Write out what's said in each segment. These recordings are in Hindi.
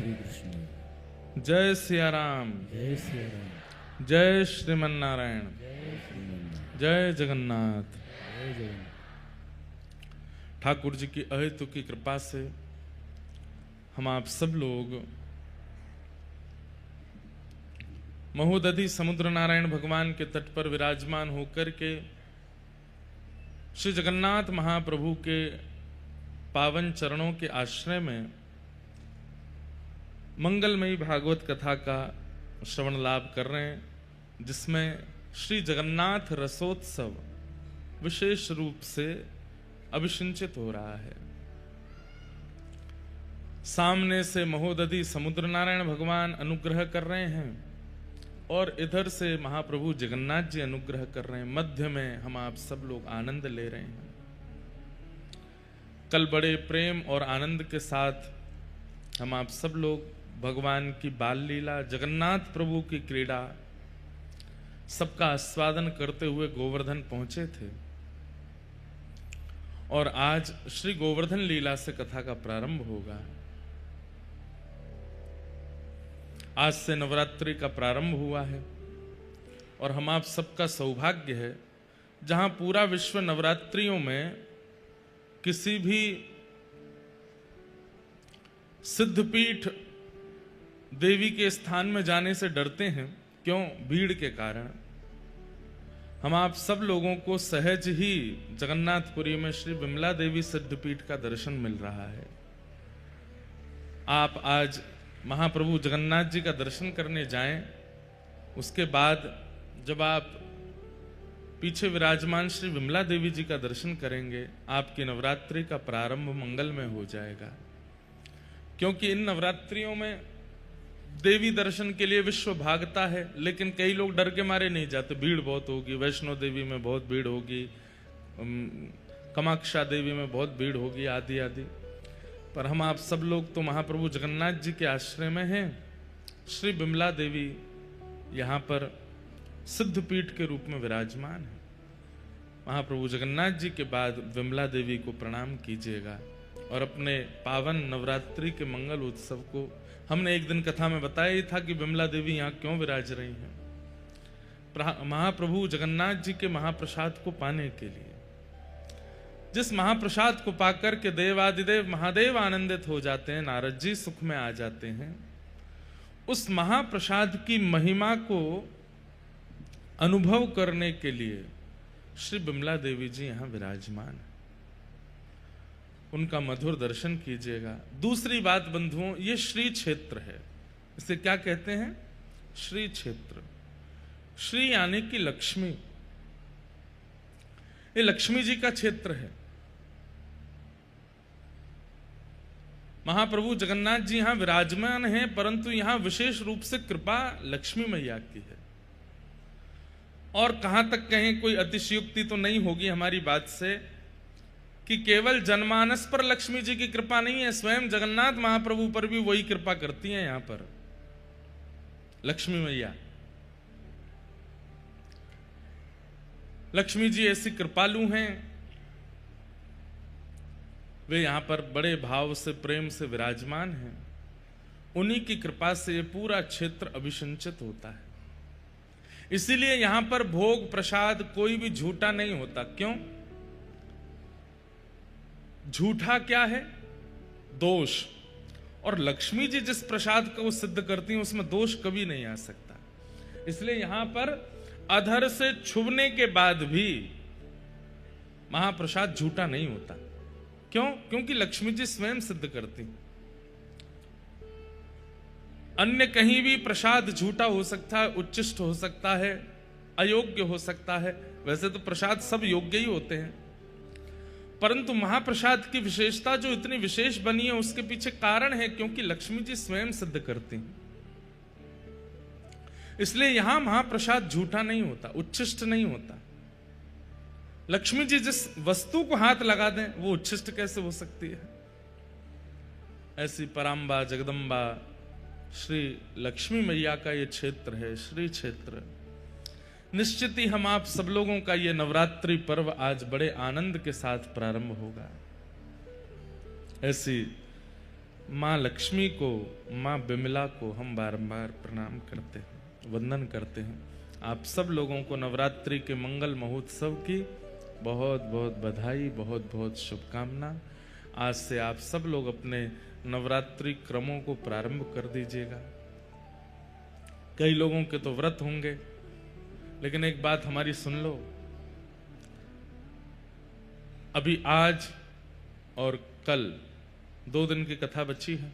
श्री कृष्ण। जय सिया राम। जय सिया राम। जय श्रीमन नारायण। जय श्रीमन। जय जगन्नाथ। जय जगन्नाथ। ठाकुर जी की अहेतु की कृपा से हम आप सब लोग महोदधि समुद्र नारायण भगवान के तट पर विराजमान होकर के श्री जगन्नाथ महाप्रभु के पावन चरणों के आश्रय में मंगलमयी भागवत कथा का श्रवण लाभ कर रहे हैं, जिसमें श्री जगन्नाथ रसोत्सव विशेष रूप से अभिषिंचित हो रहा है। सामने से महोदधि समुद्र नारायण भगवान अनुग्रह कर रहे हैं और इधर से महाप्रभु जगन्नाथ जी अनुग्रह कर रहे हैं। मध्य में हम आप सब लोग आनंद ले रहे हैं। कल बड़े प्रेम और आनंद के साथ हम आप सब लोग भगवान की बाल लीला, जगन्नाथ प्रभु की क्रीड़ा सबका आस्वादन करते हुए गोवर्धन पहुंचे थे और आज श्री गोवर्धन लीला से कथा का प्रारंभ होगा। आज से नवरात्रि का प्रारंभ हुआ है और हम आप सबका सौभाग्य है, जहां पूरा विश्व नवरात्रियों में किसी भी सिद्धपीठ देवी के स्थान में जाने से डरते हैं। क्यों? भीड़ के कारण। हम आप सब लोगों को सहज ही जगन्नाथपुरी में श्री विमला देवी सिद्धपीठ का दर्शन मिल रहा है। आप आज महाप्रभु जगन्नाथ जी का दर्शन करने जाएं, उसके बाद जब आप पीछे विराजमान श्री विमला देवी जी का दर्शन करेंगे, आपकी नवरात्रि का प्रारंभ मंगल में हो जाएगा। क्योंकि इन नवरात्रियों में देवी दर्शन के लिए विश्व भागता है, लेकिन कई लोग डर के मारे नहीं जाते। भीड़ बहुत होगी, वैष्णो देवी में बहुत भीड़ होगी, कामाक्षा देवी में बहुत भीड़ होगी, आदि आदि। पर हम आप सब लोग तो महाप्रभु जगन्नाथ जी के आश्रय में हैं। श्री विमला देवी यहाँ पर सिद्धपीठ के रूप में विराजमान है। महाप्रभु जगन्नाथ जी के बाद विमला देवी को प्रणाम कीजिएगा और अपने पावन नवरात्रि के मंगल उत्सव को, हमने एक दिन कथा में बताया ही था कि विमला देवी यहाँ क्यों विराज रही हैं। महाप्रभु जगन्नाथ जी के महाप्रसाद को पाने के लिए, जिस महाप्रसाद को पाकर के देवादिदेव महादेव आनंदित हो जाते हैं, नारद जी सुख में आ जाते हैं, उस महाप्रसाद की महिमा को अनुभव करने के लिए श्री विमला देवी जी यहां विराजमान है। उनका मधुर दर्शन कीजिएगा। दूसरी बात बंधुओं, ये श्री क्षेत्र है। इसे क्या कहते हैं? श्री क्षेत्र। श्री यानी कि लक्ष्मी। ये लक्ष्मी जी का क्षेत्र है। महाप्रभु जगन्नाथ जी यहां विराजमान हैं, परंतु यहां विशेष रूप से कृपा लक्ष्मी मैया की है। और कहां तक कहें, कोई अतिशयोक्ति तो नहीं होगी हमारी बात से कि केवल जनमानस पर लक्ष्मी जी की कृपा नहीं है, स्वयं जगन्नाथ महाप्रभु पर भी वही कृपा करती हैं। यहां पर लक्ष्मी मैया, लक्ष्मी जी ऐसी कृपालु हैं, वे यहां पर बड़े भाव से, प्रेम से विराजमान हैं। उन्हीं की कृपा से ये पूरा क्षेत्र अभिषिंचित होता है। इसीलिए यहां पर भोग प्रसाद कोई भी झूठा नहीं होता। क्यों? झूठा क्या है? दोष। और लक्ष्मी जी जिस प्रसाद को सिद्ध करती हैं उसमें दोष कभी नहीं आ सकता। इसलिए यहां पर अधर से छुबने के बाद भी महाप्रसाद झूठा नहीं होता। क्यों? क्योंकि लक्ष्मी जी स्वयं सिद्ध करती। अन्य कहीं भी प्रसाद झूठा हो सकता है, उच्चिष्ट हो सकता है, अयोग्य हो सकता है। वैसे तो प्रसाद सब योग्य ही होते हैं, परंतु महाप्रसाद की विशेषता जो इतनी विशेष बनी है उसके पीछे कारण है, क्योंकि लक्ष्मी जी स्वयं सिद्ध करती हैं। इसलिए यहां महाप्रसाद झूठा नहीं होता, उच्छिष्ट नहीं होता। लक्ष्मी जी जिस वस्तु को हाथ लगा दें वो उच्छिष्ट कैसे हो सकती है? ऐसी पराम्बा जगदम्बा श्री लक्ष्मी मैया का ये क्षेत्र है, श्री क्षेत्र। निश्चित ही हम आप सब लोगों का ये नवरात्रि पर्व आज बड़े आनंद के साथ प्रारंभ होगा। ऐसी माँ लक्ष्मी को, माँ बिमला को हम बारंबार प्रणाम करते हैं, वंदन करते हैं। आप सब लोगों को नवरात्रि के मंगल महोत्सव की बहुत बहुत बधाई, बहुत बहुत शुभकामना। आज से आप सब लोग अपने नवरात्रि क्रमों को प्रारंभ कर दीजिएगा। कई लोगों के तो व्रत होंगे, लेकिन एक बात हमारी सुन लो, अभी आज और कल 2 दिन की कथा बची है।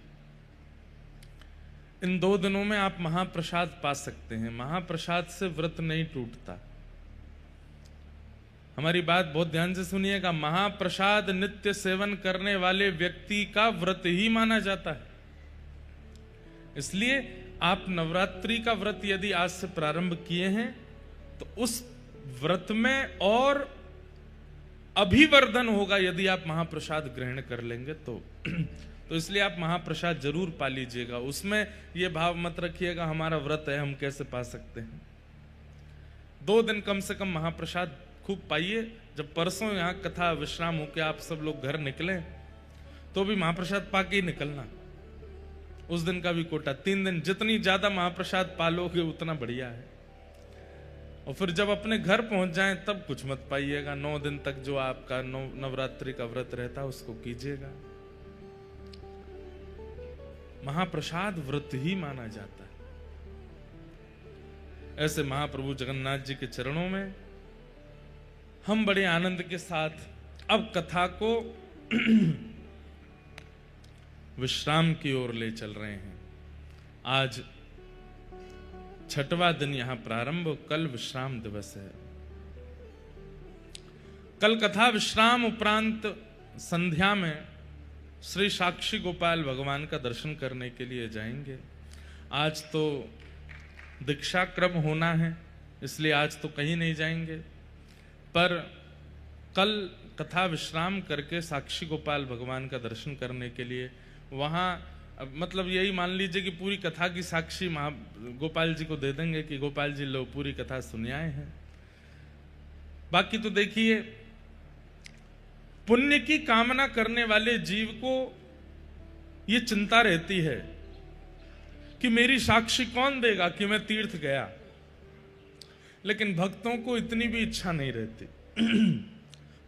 इन 2 दिनों में आप महाप्रसाद पा सकते हैं। महाप्रसाद से व्रत नहीं टूटता। हमारी बात बहुत ध्यान से सुनिएगा। महाप्रसाद नित्य सेवन करने वाले व्यक्ति का व्रत ही माना जाता है। इसलिए आप नवरात्रि का व्रत यदि आज से प्रारंभ किए हैं तो उस व्रत में और अभिवर्धन होगा यदि आप महाप्रसाद ग्रहण कर लेंगे तो इसलिए आप महाप्रसाद जरूर पा लीजिएगा। उसमें यह भाव मत रखिएगा हमारा व्रत है हम कैसे पा सकते हैं। 2 दिन कम से कम महाप्रसाद खूब पाइए। जब परसों यहाँ कथा विश्राम होकर आप सब लोग घर निकले तो भी महाप्रसाद पा के ही निकलना। उस दिन का भी कोटा 3 दिन, जितनी ज्यादा महाप्रसाद पालोगे उतना बढ़िया है। और फिर जब अपने घर पहुंच जाएं तब कुछ मत पाइएगा। 9 दिन तक जो आपका नवरात्रि का व्रत रहता है उसको कीजिएगा। महाप्रसाद व्रत ही माना जाता है। ऐसे महाप्रभु जगन्नाथ जी के चरणों में हम बड़े आनंद के साथ अब कथा को विश्राम की ओर ले चल रहे हैं। आज 6वां दिन यहां प्रारंभ, कल विश्राम दिवस है। कल कथा विश्राम उपरांत संध्या में श्री साक्षी गोपाल भगवान का दर्शन करने के लिए जाएंगे। आज तो दीक्षा क्रम होना है, इसलिए आज तो कहीं नहीं जाएंगे, पर कल कथा विश्राम करके साक्षी गोपाल भगवान का दर्शन करने के लिए वहां, मतलब यही मान लीजिए कि पूरी कथा की साक्षी गोपाल जी को दे देंगे कि गोपाल जी लो पूरी कथा सुन आए हैं। बाकी तो देखिए, पुण्य की कामना करने वाले जीव को यह चिंता रहती है कि मेरी साक्षी कौन देगा कि मैं तीर्थ गया, लेकिन भक्तों को इतनी भी इच्छा नहीं रहती।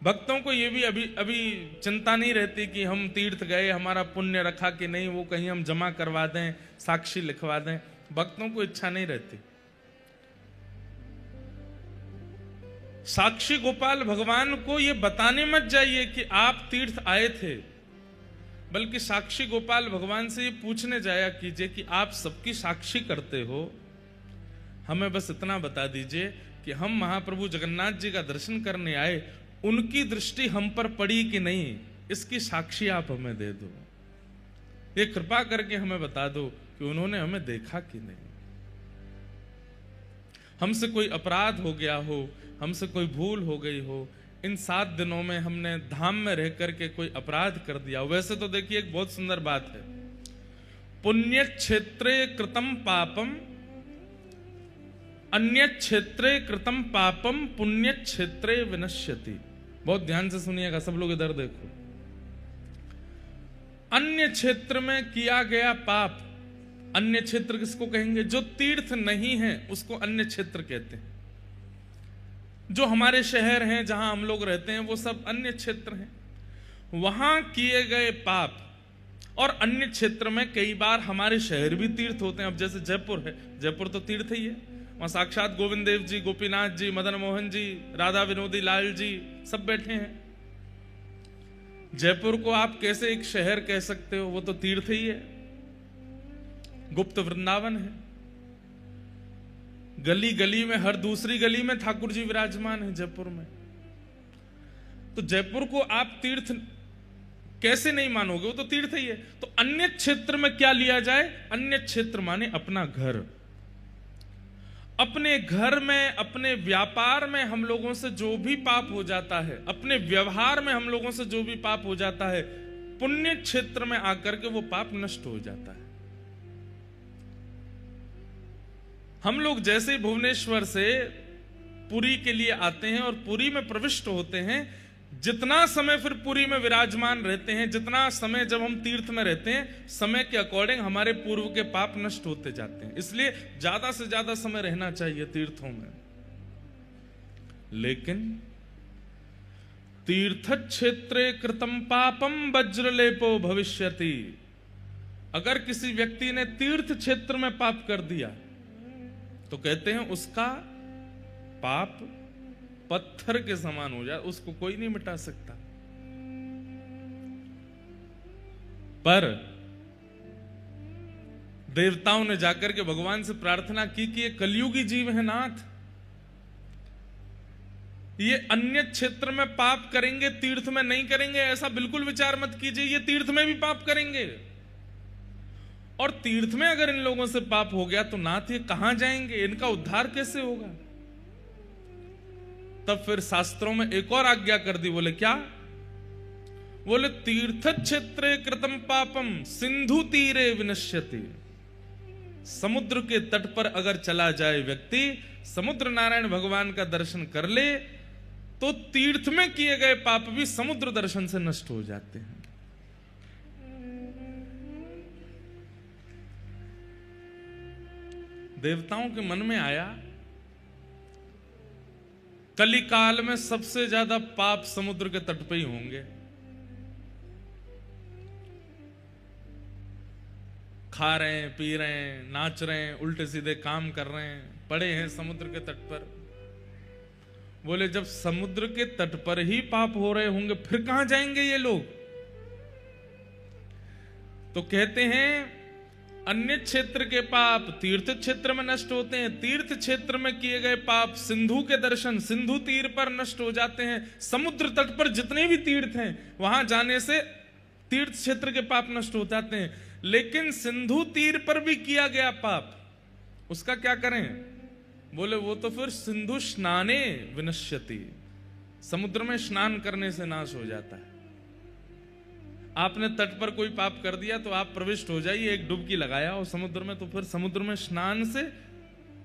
भक्तों को ये भी अभी चिंता नहीं रहती कि हम तीर्थ गए, हमारा पुण्य रखा कि नहीं, वो कहीं हम जमा करवा दें, साक्षी लिखवा दें। भक्तों को इच्छा नहीं रहती। साक्षी गोपाल भगवान को ये बताने मत जाइए कि आप तीर्थ आए थे, बल्कि साक्षी गोपाल भगवान से ये पूछने जाया कीजिए कि आप सबकी साक्षी करते हो, हमें बस इतना बता दीजिए कि हम महाप्रभु जगन्नाथ जी का दर्शन करने आए, उनकी दृष्टि हम पर पड़ी कि नहीं, इसकी साक्षी आप हमें दे दो। ये कृपा करके हमें बता दो कि उन्होंने हमें देखा कि नहीं। हमसे कोई अपराध हो गया हो, हमसे कोई भूल हो गई हो, इन 7 दिनों में हमने धाम में रह करके कोई अपराध कर दिया। वैसे तो देखिए एक बहुत सुंदर बात है, पुण्य क्षेत्रे कृतम पापम अन्य क्षेत्रे कृतम पापम पुण्य क्षेत्रे विनश्यति। बहुत ध्यान से सुनिएगा सब लोग, इधर देखो। अन्य क्षेत्र में किया गया पाप, अन्य क्षेत्र किसको कहेंगे? जो तीर्थ नहीं है उसको अन्य क्षेत्र कहते हैं। जो हमारे शहर हैं जहां हम लोग रहते हैं वो सब अन्य क्षेत्र हैं। वहां किए गए पाप, और अन्य क्षेत्र में कई बार हमारे शहर भी तीर्थ होते हैं। अब जैसे जयपुर है, जयपुर तो तीर्थ ही है, वहां साक्षात गोविंद देव जी, गोपीनाथ जी, मदन मोहन जी, राधा विनोदी लाल जी सब बैठे हैं। जयपुर को आप कैसे एक शहर कह सकते हो? वो तो तीर्थ ही है, गुप्त वृंदावन है। गली गली में, हर दूसरी गली में ठाकुर जी विराजमान है जयपुर में। तो जयपुर को आप तीर्थ कैसे नहीं मानोगे? वो तो तीर्थ ही है। तो अन्य क्षेत्र में क्या लिया जाए? अन्य क्षेत्र माने अपना घर। अपने घर में, अपने व्यापार में हम लोगों से जो भी पाप हो जाता है, अपने व्यवहार में हम लोगों से जो भी पाप हो जाता है, पुण्य क्षेत्र में आकर के वो पाप नष्ट हो जाता है। हम लोग जैसे भुवनेश्वर से पुरी के लिए आते हैं और पुरी में प्रविष्ट होते हैं, जितना समय फिर पुरी में विराजमान रहते हैं, जितना समय जब हम तीर्थ में रहते हैं, समय के अकॉर्डिंग हमारे पूर्व के पाप नष्ट होते जाते हैं। इसलिए ज्यादा से ज्यादा समय रहना चाहिए तीर्थों में। लेकिन तीर्थ क्षेत्रे कृतम पापम वज्रलेपो भविष्यति, अगर किसी व्यक्ति ने तीर्थ क्षेत्र में पाप कर दिया तो कहते हैं उसका पाप पत्थर के समान हो जाए, उसको कोई नहीं मिटा सकता। पर देवताओं ने जाकर के भगवान से प्रार्थना की कि ये कलयुगी जीव है नाथ, ये अन्य क्षेत्र में पाप करेंगे, तीर्थ में नहीं करेंगे, ऐसा बिल्कुल विचार मत कीजिए, ये तीर्थ में भी पाप करेंगे। और तीर्थ में अगर इन लोगों से पाप हो गया तो नाथ ये कहां जाएंगे, इनका उद्धार कैसे होगा? तब फिर शास्त्रों में एक और आज्ञा कर दी। बोले क्या? बोले तीर्थ क्षेत्रे कृतम पापम सिंधु तीरे विनश्यति। समुद्र के तट पर अगर चला जाए व्यक्ति, समुद्र नारायण भगवान का दर्शन कर ले, तो तीर्थ में किए गए पाप भी समुद्र दर्शन से नष्ट हो जाते हैं। देवताओं के मन में आया कलिकाल में सबसे ज्यादा पाप समुद्र के तट पे ही होंगे। खा रहे हैं, पी रहे हैं, नाच रहे हैं, उल्टे सीधे काम कर रहे हैं, पड़े हैं समुद्र के तट पर। बोले जब समुद्र के तट पर ही पाप हो रहे होंगे फिर कहां जाएंगे ये लोग? तो कहते हैं अन्य क्षेत्र के पाप तीर्थ क्षेत्र में नष्ट होते हैं, तीर्थ क्षेत्र में किए गए पाप सिंधु के दर्शन सिंधु तीर पर नष्ट हो जाते हैं। समुद्र तट पर जितने भी तीर्थ हैं वहां जाने से तीर्थ क्षेत्र के पाप नष्ट हो जाते हैं। लेकिन सिंधु तीर पर भी किया गया पाप, उसका क्या करें? बोले वो तो फिर सिंधु स्नाने विनश्यति, समुद्र में स्नान करने से नाश हो जाता है। आपने तट पर कोई पाप कर दिया तो आप प्रविष्ट हो जाइए, एक डुबकी लगाया और समुद्र में, तो फिर समुद्र में स्नान से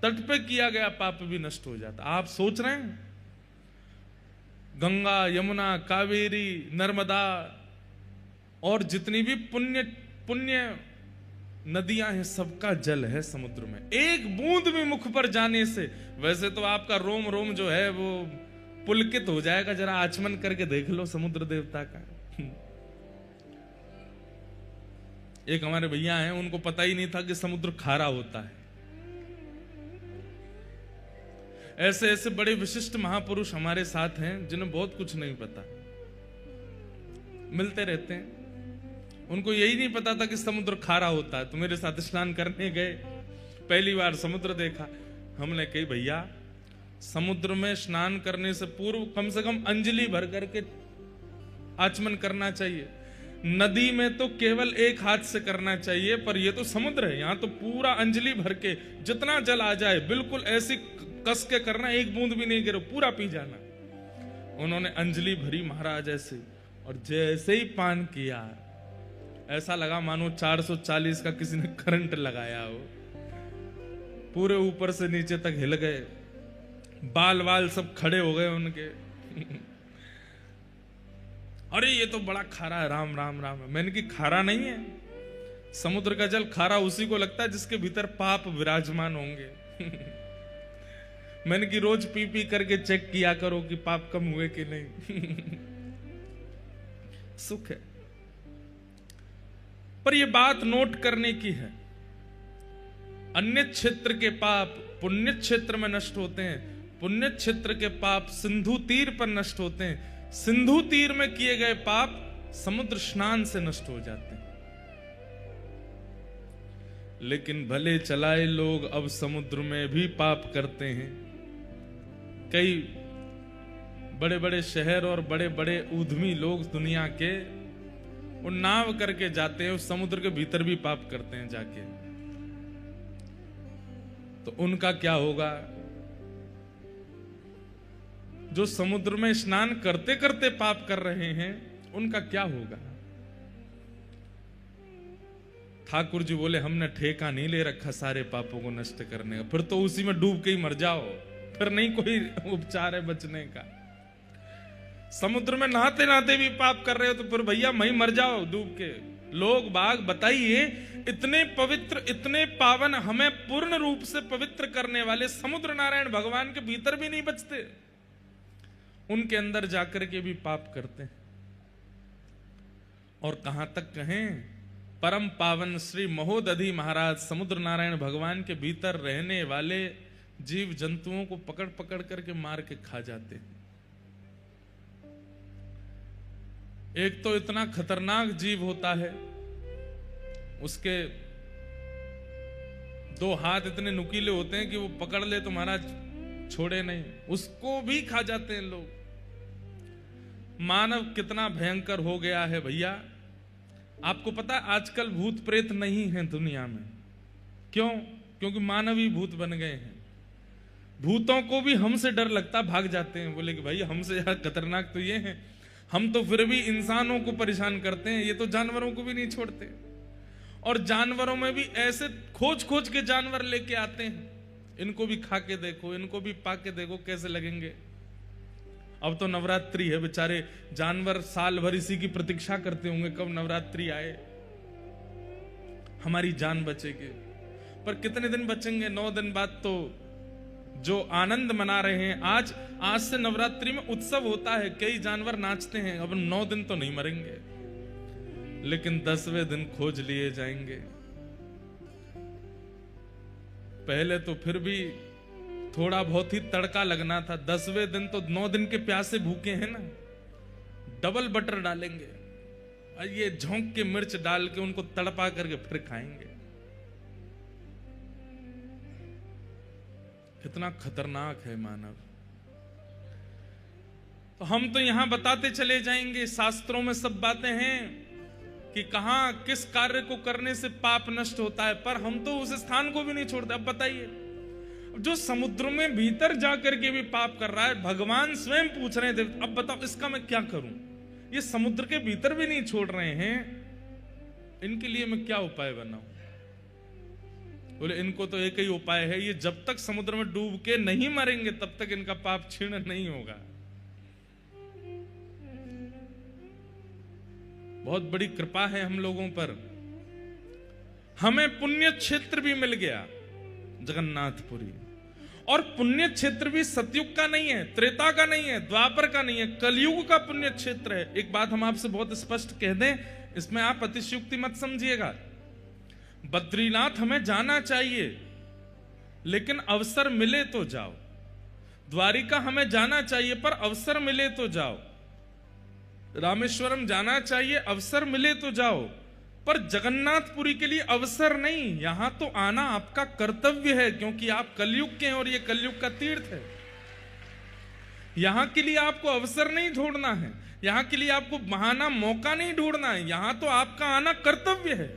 तट पे किया गया पाप भी नष्ट हो जाता। आप सोच रहे हैं गंगा, यमुना, कावेरी, नर्मदा और जितनी भी पुण्य नदियां हैं सबका जल है समुद्र में। एक बूंद भी मुख पर जाने से, वैसे तो आपका रोम रोम जो है वो पुलकित हो जाएगा, जरा आचमन करके देख लो समुद्र देवता का। एक हमारे भैया हैं, उनको पता ही नहीं था कि समुद्र खारा होता है। ऐसे ऐसे बड़े विशिष्ट महापुरुष हमारे साथ हैं जिन्हें बहुत कुछ नहीं पता, मिलते रहते हैं। उनको यही नहीं पता था कि समुद्र खारा होता है। तो मेरे साथ स्नान करने गए, पहली बार समुद्र देखा। हमने कही भैया समुद्र में स्नान करने से पूर्व कम से कम अंजलि भर करके आचमन करना चाहिए। नदी में तो केवल एक हाथ से करना चाहिए, पर ये तो समुद्र है, यहां तो पूरा अंजलि भर के जितना जल आ जाए बिल्कुल ऐसी कस के करना, एक बूंद भी नहीं गिरो, पूरा पी जाना। उन्होंने अंजलि भरी महाराज ऐसे, और जैसे ही पान किया ऐसा लगा मानो 440 का किसी ने करंट लगाया हो। पूरे ऊपर से नीचे तक हिल गए, बाल बाल सब खड़े हो गए उनके। अरे ये तो बड़ा खारा है, राम राम राम। मैंने कि खारा नहीं है, समुद्र का जल खारा उसी को लगता है जिसके भीतर पाप विराजमान होंगे। मैंने कि रोज पी पी करके चेक किया करो कि पाप कम हुए कि नहीं। सुख है। पर यह बात नोट करने की है, अन्य क्षेत्र के पाप पुण्य क्षेत्र में नष्ट होते हैं, पुण्य क्षेत्र के पाप सिंधु तीर पर नष्ट होते हैं, सिंधु तीर में किए गए पाप समुद्र स्नान से नष्ट हो जाते हैं। लेकिन भले चलाए लोग अब समुद्र में भी पाप करते हैं। कई बड़े बड़े शहर और बड़े बड़े उद्यमी लोग दुनिया के वो नाव करके जाते हैं, उस समुद्र के भीतर भी पाप करते हैं जाके। तो उनका क्या होगा? जो समुद्र में स्नान करते करते पाप कर रहे हैं उनका क्या होगा? ठाकुर जी बोले हमने ठेका नहीं ले रखा सारे पापों को नष्ट करने का, फिर तो उसी में डूब के ही मर जाओ, फिर नहीं कोई उपचार है बचने का। समुद्र में नहाते नहाते भी पाप कर रहे हो तो फिर भैया वहीं मर जाओ डूब के। लोग बाग बताइए, इतने पवित्र इतने पावन, हमें पूर्ण रूप से पवित्र करने वाले समुद्र नारायण भगवान के भीतर भी नहीं बचते, उनके अंदर जाकर के भी पाप करते हैं। और कहां तक कहें, परम पावन श्री महोदधि महाराज समुद्र नारायण भगवान के भीतर रहने वाले जीव जंतुओं को पकड़ पकड़ करके मार के खा जाते हैं। एक तो इतना खतरनाक जीव होता है, उसके 2 हाथ इतने नुकीले होते हैं कि वो पकड़ ले तो महाराज छोड़े नहीं, उसको भी खा जाते हैं लोग। मानव कितना भयंकर हो गया है भैया। आपको पता है आजकल भूत प्रेत नहीं है दुनिया में, क्यों? क्योंकि मानव ही भूत बन गए हैं। भूतों को भी हमसे डर लगता, भाग जाते हैं, बोले कि भाई हमसे यार खतरनाक तो ये हैं, हम तो फिर भी इंसानों को परेशान करते हैं, ये तो जानवरों को भी नहीं छोड़ते। और जानवरों में भी ऐसे खोज खोज के जानवर लेके आते हैं, इनको भी खा के देखो, इनको भी पा के देखो कैसे लगेंगे। अब तो नवरात्रि है, बेचारे जानवर साल भर इसी की प्रतीक्षा करते होंगे कब नवरात्रि आए, हमारी जान बचेगी। पर कितने दिन बचेंगे? 9 दिन बाद तो जो आनंद मना रहे हैं, आज से नवरात्रि में उत्सव होता है, कई जानवर नाचते हैं, अब 9 दिन तो नहीं मरेंगे, लेकिन 10वें दिन खोज लिए जाएंगे। पहले तो फिर भी थोड़ा बहुत ही तड़का लगना था, 10वें दिन तो 9 दिन के प्यासे भूखे हैं ना, डबल बटर डालेंगे और ये झोंक के मिर्च डाल के उनको तड़पा करके फिर खाएंगे। कितना खतरनाक है मानव। तो हम तो यहां बताते चले जाएंगे, शास्त्रों में सब बातें हैं कि कहां किस कार्य को करने से पाप नष्ट होता है, पर हम तो उस स्थान को भी नहीं छोड़ते। अब बताइए, जो समुद्र में भीतर जाकर के भी पाप कर रहा है, भगवान स्वयं पूछ रहे हैं, अब बताओ इसका मैं क्या करूं? ये समुद्र के भीतर भी नहीं छोड़ रहे हैं, इनके लिए मैं क्या उपाय बनाऊं? बोले इनको तो एक ही उपाय है, ये जब तक समुद्र में डूब के नहीं मरेंगे तब तक इनका पाप क्षीण नहीं होगा। बहुत बड़ी कृपा है हम लोगों पर, हमें पुण्य क्षेत्र भी मिल गया जगन्नाथपुरी। और पुण्य क्षेत्र भी सतयुग का नहीं है, त्रेता का नहीं है, द्वापर का नहीं है, कलयुग का पुण्य क्षेत्र है। एक बात हम आपसे बहुत स्पष्ट कह दें, इसमें आप अतिशयोक्ति मत समझिएगा। बद्रीनाथ हमें जाना चाहिए, लेकिन अवसर मिले तो जाओ। द्वारिका हमें जाना चाहिए, पर अवसर मिले तो जाओ। रामेश्वरम जाना चाहिए, अवसर मिले तो जाओ, पर जगन्नाथपुरी के लिए अवसर नहीं, यहां तो आना आपका कर्तव्य है, क्योंकि आप कलयुग के हैं और ये कलयुग का तीर्थ है। यहां के लिए आपको अवसर नहीं ढूंढना है, यहां के लिए आपको बहाना मौका नहीं ढूंढना है, यहां तो आपका आना कर्तव्य है,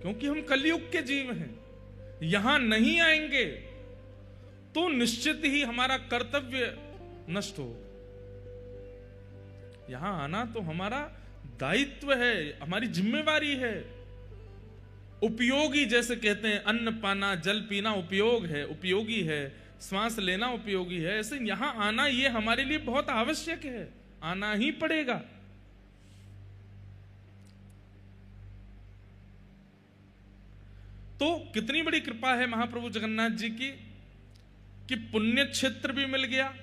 क्योंकि हम कलयुग के जीव हैं। यहां नहीं आएंगे तो निश्चित ही हमारा कर्तव्य नष्ट हो। यहां आना तो हमारा दायित्व है, हमारी जिम्मेवारी है। उपयोगी जैसे कहते हैं, अन्न पाना जल पीना उपयोग है, उपयोगी है, श्वास लेना उपयोगी है, ऐसे यहां आना ये हमारे लिए बहुत आवश्यक है, आना ही पड़ेगा। तो कितनी बड़ी कृपा है महाप्रभु जगन्नाथ जी की कि पुण्य क्षेत्र भी मिल गया,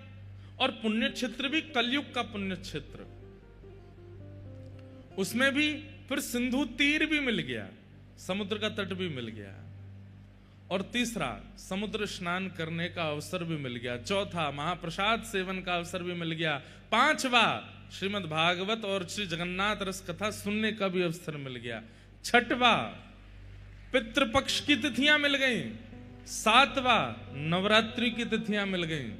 और पुण्य क्षेत्र भी कलयुग का पुण्य क्षेत्र, उसमें भी फिर सिंधु तीर भी मिल गया, समुद्र का तट भी मिल गया, और तीसरा समुद्र स्नान करने का अवसर भी मिल गया, चौथा महाप्रसाद सेवन का अवसर भी मिल गया, पांचवा श्रीमद् भागवत और श्री जगन्नाथ रस कथा सुनने का भी अवसर मिल गया, छठवा पितृपक्ष की तिथियां मिल गई, सातवां नवरात्रि की तिथियां मिल गई,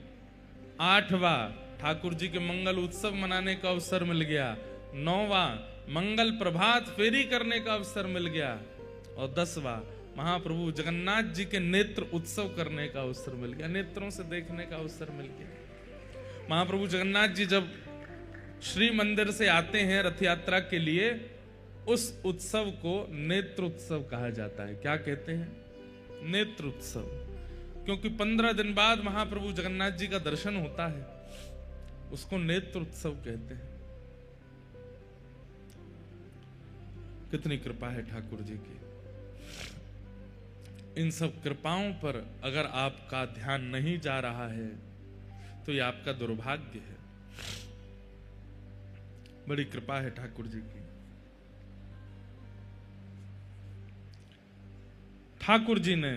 आठवां ठाकुर जी के मंगल उत्सव मनाने का अवसर मिल गया, नौवां मंगल प्रभात फेरी करने का अवसर मिल गया, और 10वां महाप्रभु जगन्नाथ जी के नेत्र उत्सव करने का अवसर मिल गया, नेत्रों से देखने का अवसर मिल गया। महाप्रभु जगन्नाथ जी जब श्री मंदिर से आते हैं रथ यात्रा के लिए, उस उत्सव को नेत्र उत्सव कहा जाता है। क्या कहते हैं? नेत्र उत्सव, क्योंकि 15 दिन बाद महाप्रभु जगन्नाथ जी का दर्शन होता है। उसको नेत्र उत्सव कहते हैं। कितनी कृपा है ठाकुर जी की। इन सब कृपाओं पर अगर आपका ध्यान नहीं जा रहा है तो ये आपका दुर्भाग्य है। बड़ी कृपा है ठाकुर जी की। ठाकुर जी ने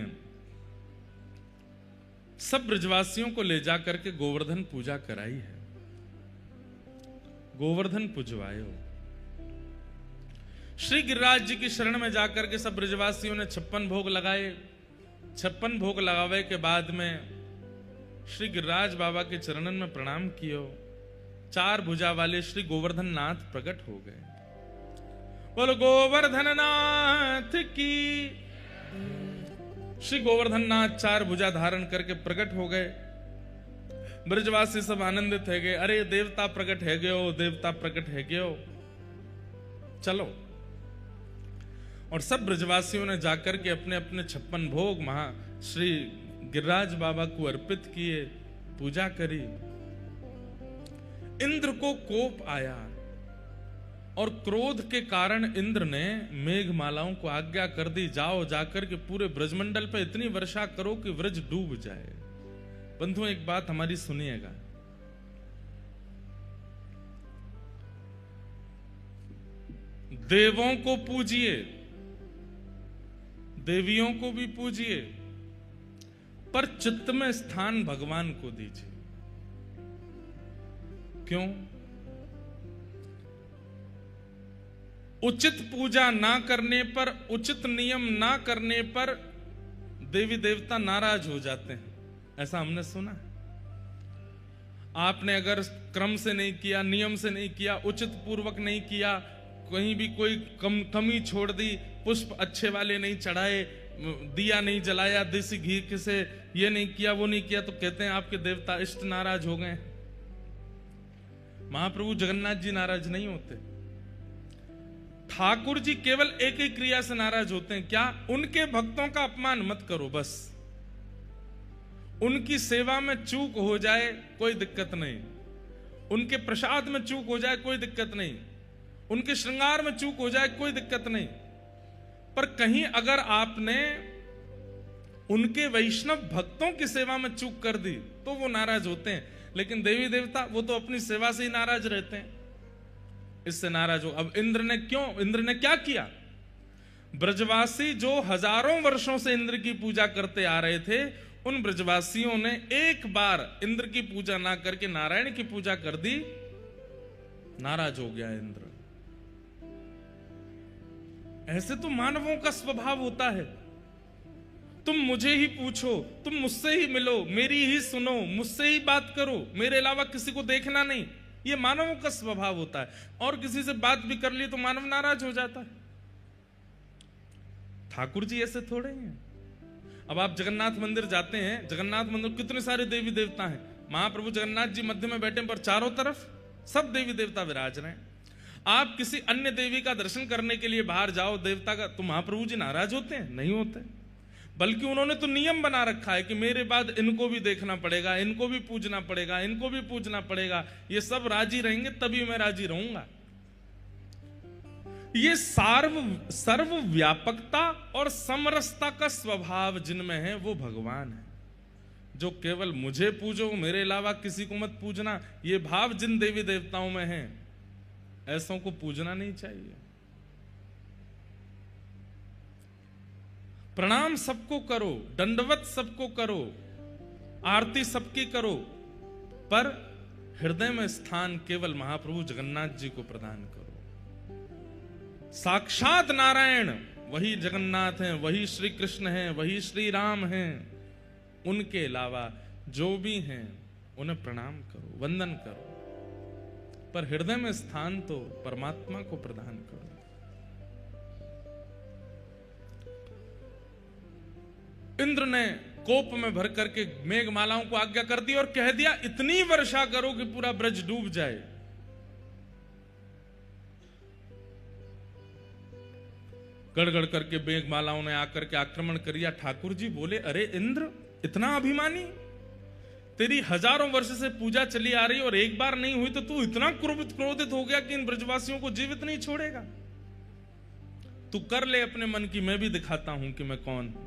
सब ब्रजवासियों को ले जाकर के गोवर्धन पूजा कराई है। गोवर्धन पुजवायो। श्री गिरिराज जी की शरण में जाकर के सब ब्रजवासियों ने 56 भोग लगाए। 56 भोग लगावे के बाद में श्री गिरिराज बाबा के चरणन में प्रणाम कियो। 4 भुजा वाले श्री गोवर्धन नाथ प्रकट हो गए। बोलो गोवर्धन नाथ की। श्री गोवर्धन नाथ 4 भुजा धारण करके प्रकट हो गए। ब्रजवासी सब आनंदित है गए। अरे देवता प्रकट है गयो, देवता प्रकट है गयो, चलो। और सब ब्रजवासियों ने जाकर के अपने अपने 56 भोग महा श्री गिरिराज बाबा को अर्पित किए, पूजा करी। इंद्र को कोप आया और क्रोध के कारण इंद्र ने मेघमालाओं को आज्ञा कर दी, जाओ जाकर के पूरे ब्रजमंडल पे इतनी वर्षा करो कि व्रज डूब जाए। बंधुओं एक बात हमारी सुनिएगा। देवों को पूजिए, देवियों को भी पूजिए, पर चित्त में स्थान भगवान को दीजिए। क्यों? उचित पूजा ना करने पर, उचित नियम ना करने पर देवी देवता नाराज हो जाते हैं। ऐसा हमने सुना। आपने अगर क्रम से नहीं किया, नियम से नहीं किया, उचित पूर्वक नहीं किया, कहीं भी कोई कमी छोड़ दी, पुष्प अच्छे वाले नहीं चढ़ाए, दिया नहीं जलाया, देसी घी से ये नहीं किया, वो नहीं किया, तो कहते हैं आपके देवता इष्ट नाराज हो गए। महाप्रभु जगन्नाथ जी नाराज नहीं होते। ठाकुर जी केवल एक ही क्रिया से नाराज होते हैं। क्या? उनके भक्तों का अपमान मत करो, बस। उनकी सेवा में चूक हो जाए कोई दिक्कत नहीं, उनके प्रसाद में चूक हो जाए कोई दिक्कत नहीं, उनके श्रृंगार में चूक हो जाए कोई दिक्कत नहीं, पर कहीं अगर आपने उनके वैष्णव भक्तों की सेवा में चूक कर दी तो वो नाराज होते हैं। लेकिन देवी देवता वो तो अपनी सेवा से ही नाराज रहते हैं, इससे नाराज हो। अब इंद्र ने क्या किया? ब्रजवासी जो हजारों वर्षों से इंद्र की पूजा करते आ रहे थे, उन ब्रजवासियों ने एक बार इंद्र की पूजा ना करके नारायण की पूजा कर दी, नाराज हो गया इंद्र। ऐसे तो मानवों का स्वभाव होता है। तुम मुझे ही पूछो, तुम मुझसे ही मिलो, मेरी ही सुनो, मुझसे ही बात करो, मेरे अलावा किसी को देखना नहीं। ये मानवों का स्वभाव होता है। और किसी से बात भी कर ली तो मानव नाराज हो जाता है। ठाकुर जी ऐसे थोड़े हैं। अब आप जगन्नाथ मंदिर जाते हैं, जगन्नाथ मंदिर कितने सारे देवी देवता हैं। महाप्रभु जगन्नाथ जी मध्य में बैठे, पर चारों तरफ सब देवी देवता विराज रहे हैं। आप किसी अन्य देवी का दर्शन करने के लिए बाहर जाओ, देवता का, तो महाप्रभु जी नाराज होते हैं? नहीं होते। बल्कि उन्होंने तो नियम बना रखा है कि मेरे बाद इनको भी देखना पड़ेगा, इनको भी पूजना पड़ेगा, इनको भी पूजना पड़ेगा। ये सब राजी रहेंगे तभी मैं राजी रहूंगा। ये सर्वव्यापकता और समरसता का स्वभाव जिनमें है वो भगवान है। जो केवल मुझे पूजो, मेरे अलावा किसी को मत पूजना, ये भाव जिन देवी देवताओं में है, ऐसों को पूजना नहीं चाहिए। प्रणाम सबको करो, दंडवत सबको करो, आरती सबकी करो, पर हृदय में स्थान केवल महाप्रभु जगन्नाथ जी को प्रदान करो। साक्षात नारायण वही जगन्नाथ हैं, वही श्री कृष्ण हैं, वही श्री राम हैं। उनके अलावा जो भी हैं उन्हें प्रणाम करो, वंदन करो, पर हृदय में स्थान तो परमात्मा को प्रदान करो। इंद्र ने कोप में भर करके मेघमालाओं को आज्ञा कर दी और कह दिया इतनी वर्षा करो कि पूरा ब्रज डूब जाए। गड़गड़ करके मेघमालाओं ने आकर के आक्रमण कर दिया। ठाकुर जी बोले, अरे इंद्र इतना अभिमानी, तेरी हजारों वर्ष से पूजा चली आ रही और एक बार नहीं हुई तो तू इतना क्रोधित हो गया कि इन ब्रजवासियों को जीवित नहीं छोड़ेगा। तू कर ले अपने मन की, मैं भी दिखाता हूं कि मैं कौन हूं।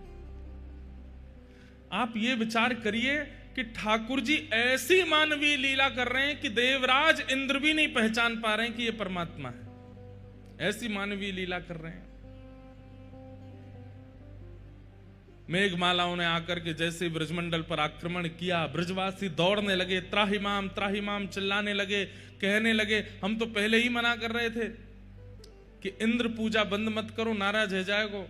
आप ये विचार करिए कि ठाकुर जी ऐसी मानवीय लीला कर रहे हैं कि देवराज इंद्र भी नहीं पहचान पा रहे हैं कि ये परमात्मा है। ऐसी मानवीय लीला कर रहे हैं। मेघमालाओं ने आकर के जैसे ब्रजमंडल पर आक्रमण किया, ब्रजवासी दौड़ने लगे, त्राहिमाम चिल्लाने लगे, कहने लगे हम तो पहले ही मना कर रहे थे कि इंद्र पूजा बंद मत करो, नाराज हो जाएगो।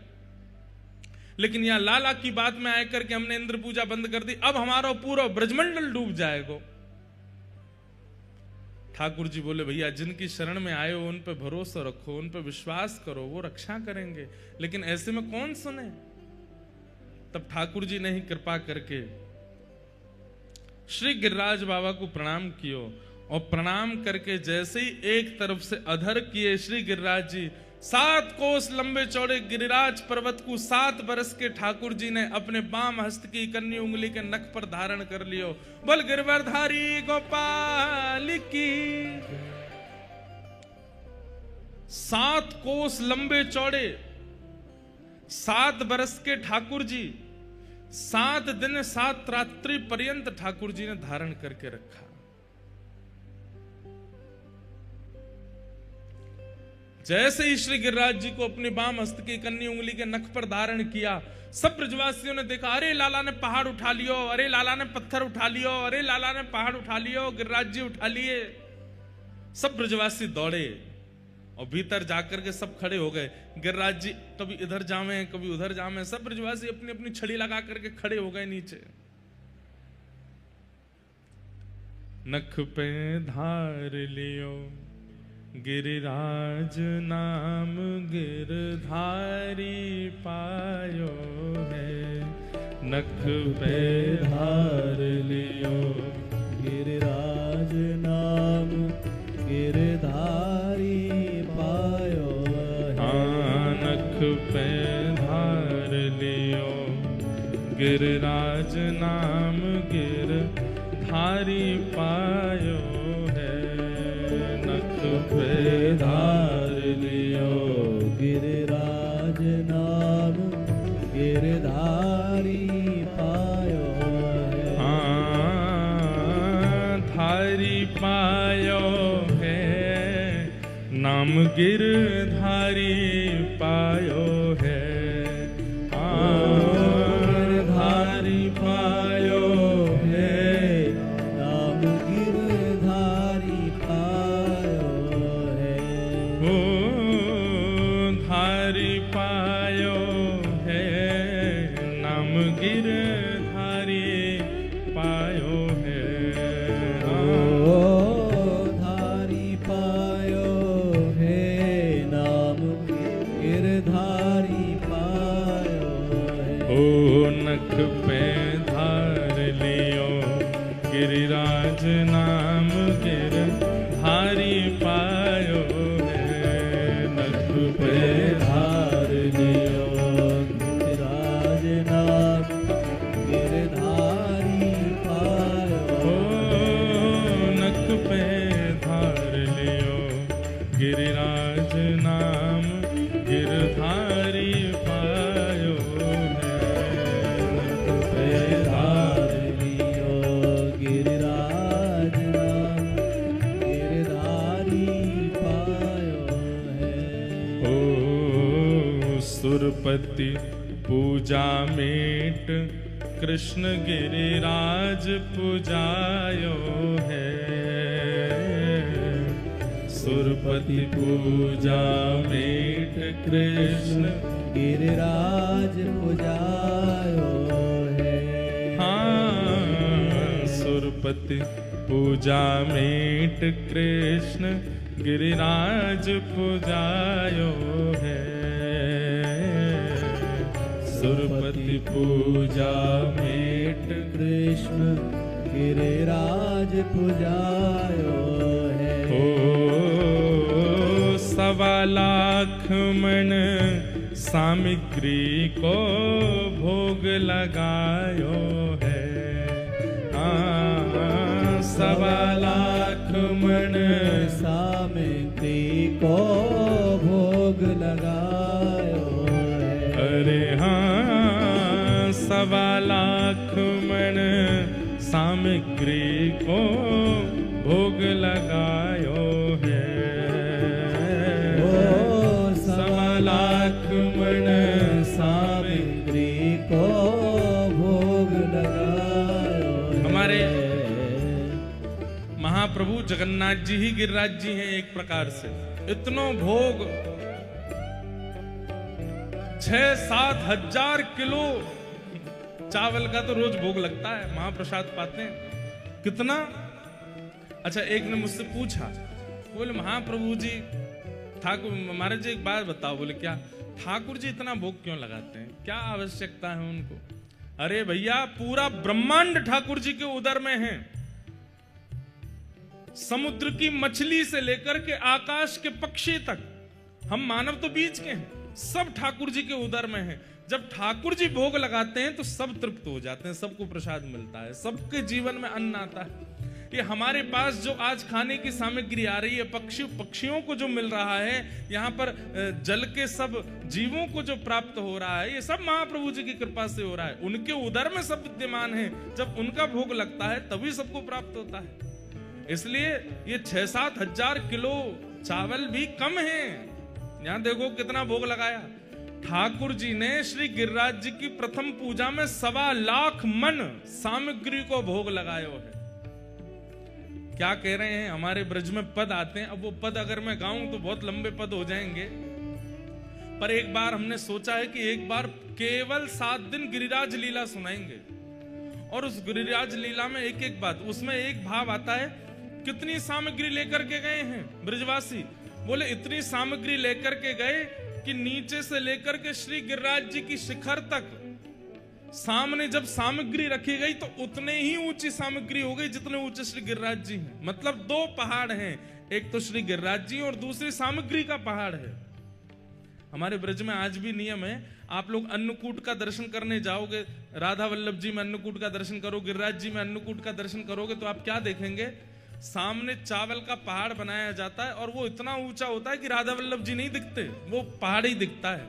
लेकिन यहां लाला की बात में आकर के हमने इंद्र पूजा बंद कर दी, अब हमारा पूरा ब्रजमंडल डूब जाएगो। ठाकुर जी बोले भैया जिनकी शरण में आए हो उन पे भरोसा रखो, उन पे विश्वास करो, वो रक्षा करेंगे। लेकिन ऐसे में कौन सुने? तब ठाकुर जी ने ही कृपा करके श्री गिरिराज बाबा को प्रणाम कियो और प्रणाम करके जैसे ही एक तरफ से अधर किए श्री गिरिराज जी, 7 कोस लंबे चौड़े गिरिराज पर्वत को 7 बरस के ठाकुर जी ने अपने बाम हस्त की कन्नी उंगली के नख पर धारण कर लियो। बोल गिरवरधारी गोपाल की। 7 कोस लंबे चौड़े 7 बरस के ठाकुर जी 7 दिन 7 रात्रि पर्यंत ठाकुर जी ने धारण करके रखा। जैसे ही श्री गिरिराज जी को अपनी बाम हस्त की कन्नी उंगली के नख पर धारण किया, सब ब्रजवासियों ने देखा, अरे लाला ने पहाड़ उठा लियो, अरे लाला ने पत्थर उठा लियो, अरे लाला ने पहाड़ उठा लियो, गिरिराज जी उठा लिए। सब ब्रजवासी दौड़े और भीतर जाकर के सब खड़े हो गए। गिरिराज जी कभी इधर जावे कभी उधर जावे, सब ब्रजवासी अपनी अपनी छड़ी लगा करके खड़े हो गए नीचे। नख पे धार लियो गिरिराज नाम गिरधारी पायो है। नख पे धार लियो गिरिराज नाम गिरधारी पायो है। नख पे धार लियो गिरिराज नाम गिरधारी पायो है। नख पे धार लियो गिरिराज नाम गिरधारी पायो है। धारी पायो है, नाम गिरधारी पायो है। गिरधारी पायो है, नाम गिरधारी पायो है। धारी पायो है, नाम गिरधारी पायो है। धारी पायो है, नाम गिरधारी पायो है। नख पे धार लियो गिरिराज नाम गिरधारी पायो है। नख पे धार लियो गिरिराज नाम गिरधारी पायो। नख पे धार लियो गिरिराज नाम गिरधारी पायो है। नख पे धार लियो गिरिराज नाम गिरधारी पायो है। सुरपति पूजा मेट कृष्ण गिरिराज पूजायो है। सुरपति पूजा मेट कृष्ण गिरिराज पूजायो है। सुरपति पूजा मेट कृष्ण गिरिराज पूजायो है। सुरपति पूजा मेट कृष्ण गिरिराज पूजायो है। 1.25 लाख मन सामग्री को भोग लगायो है। हाँ, सवा लाख मन सामग्री को भोग लगायो है। अरे हाँ, सवा लाख मन सामग्री को भोग लगायो है। ओ सवा लाख मन सामग्री को भोग लगायो है। हमारे महाप्रभु जगन्नाथ जी ही गिरिराज जी हैं एक प्रकार से। इतनो भोग 6-7 हजार किलो चावल का तो रोज भोग लगता है, महाप्रसाद पाते हैं। कितना? अच्छा, एक ने मुझसे पूछा, बोले महाप्रभु जी ठाकुर महाराज जी एक बात बताओ। बोले क्या? ठाकुर जी इतना भोग क्यों लगाते हैं, क्या आवश्यकता है उनको? अरे भैया, पूरा ब्रह्मांड ठाकुर जी के उदर में है। समुद्र की मछली से लेकर के आकाश के पक्षी तक, हम मानव तो बीच के हैं, सब ठाकुर जी के उदर में है। जब ठाकुर जी भोग लगाते हैं तो सब तृप्त हो जाते हैं, सबको प्रसाद मिलता है, सबके जीवन में अन्न आता है। ये हमारे पास जो आज खाने की सामग्री आ रही है, पक्षियों को जो मिल रहा है, यहाँ पर जल के सब जीवों को जो प्राप्त हो रहा है, ये सब महाप्रभु जी की कृपा से हो रहा है। उनके उदर में सब विद्यमान है। जब उनका भोग लगता है तभी सबको प्राप्त होता है। इसलिए ये 6-7 हजार किलो चावल भी कम है। यहाँ देखो कितना भोग लगाया ठाकुर जी ने। श्री गिरिराज जी की प्रथम पूजा में 1.25 लाख मन सामग्री को भोग लगायो है। क्या कह रहे हैं? हमारे ब्रज में पद आते हैं। अब वो पद अगर मैं गाऊं तो बहुत लंबे पद हो जाएंगे, पर एक बार हमने सोचा है कि एक बार केवल 7 दिन गिरिराज लीला सुनाएंगे। और उस गिरिराज लीला में एक एक बात, उसमें एक भाव आता है, कितनी सामग्री लेकर के गए हैं ब्रजवासी? बोले इतनी सामग्री लेकर के गए कि नीचे से लेकर के श्री गिरिराज जी की शिखर तक सामने जब सामग्री रखी गई तो उतने ही ऊंची सामग्री हो गई जितने ऊंचे श्री गिरिराज जी हैं। मतलब 2 पहाड़ हैं, एक तो श्री गिरिराज जी और दूसरी सामग्री का पहाड़ है। हमारे ब्रज में आज भी नियम है, आप लोग अन्नकूट का दर्शन करने जाओगे, राधा वल्लभ जी में अन्नकूट का दर्शन करो, गिरिराज जी में अन्नकूट का दर्शन करोगे, तो आप क्या देखेंगे? सामने चावल का पहाड़ बनाया जाता है और वो इतना ऊंचा होता है कि राधा वल्लभ जी नहीं दिखते, वो पहाड़ ही दिखता है।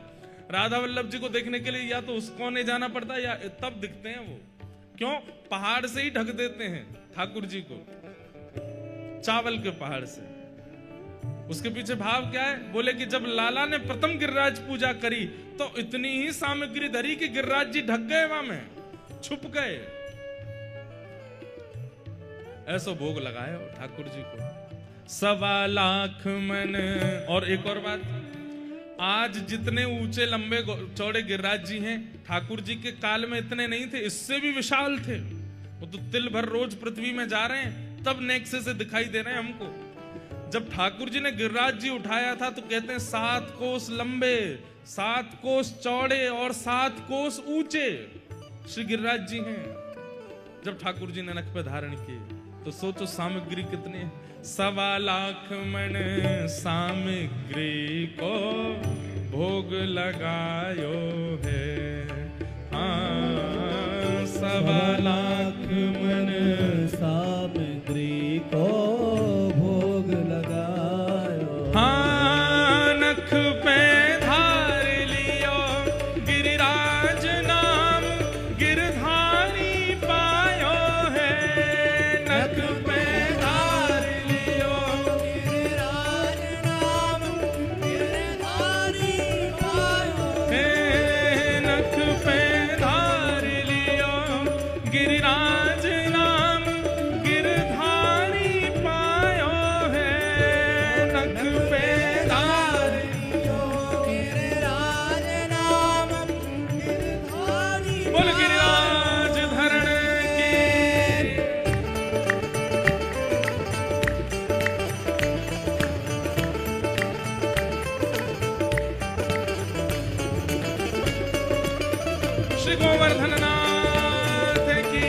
राधा वल्लभ जी को देखने के लिए या तो उस कोने जाना पड़ता है या तब दिखते हैं वो। क्यों? पहाड़ से ही ढक देते हैं ठाकुर जी को, चावल के पहाड़ से। उसके पीछे भाव क्या है? बोले कि जब लाला ने प्रथम गिरिराज पूजा करी तो इतनी ही सामग्री धरी कि गिरिराज जी ढक गए, वहां में छुप गए। ऐसा भोग लगाया ठाकुर जी को 1.25 लाख मन। और एक और बात, आज जितने ऊंचे लंबे चौड़े गिरिराज जी हैं, ठाकुर जी के काल में इतने नहीं थे, इससे भी विशाल थे। वो तो तिल भर रोज पृथ्वी में जा रहे हैं, तब नेक्से से दिखाई दे रहे हैं हमको। जब ठाकुर जी ने गिरिराज जी उठाया था तो कहते हैं 7 कोस लंबे, 7 कोस चौड़े और 7 कोस ऊंचे श्री गिरिराज जी हैं। जब ठाकुर जी ने नख पे धारण किए तो सोचो सामग्री कितनी है। 1.25 लाख मन सामग्री को भोग लगायो है। हाँ, 1.25 लाख मन सामग्री को भोग लगायो। हाँ, नख पे धार लियो गिरिराज नाम, गिरधारी पायो है। नख पे धार लियो गिरिराज नाम, गिरधारी पायो है। नख पे धार लियो गिरिराज नाम, गिरधारी पायो है। नख पे धार लियो गिरिराज नाम, गिरधारी बोल गिरिराज धरण की। श्री गोवर्धन नाथ की।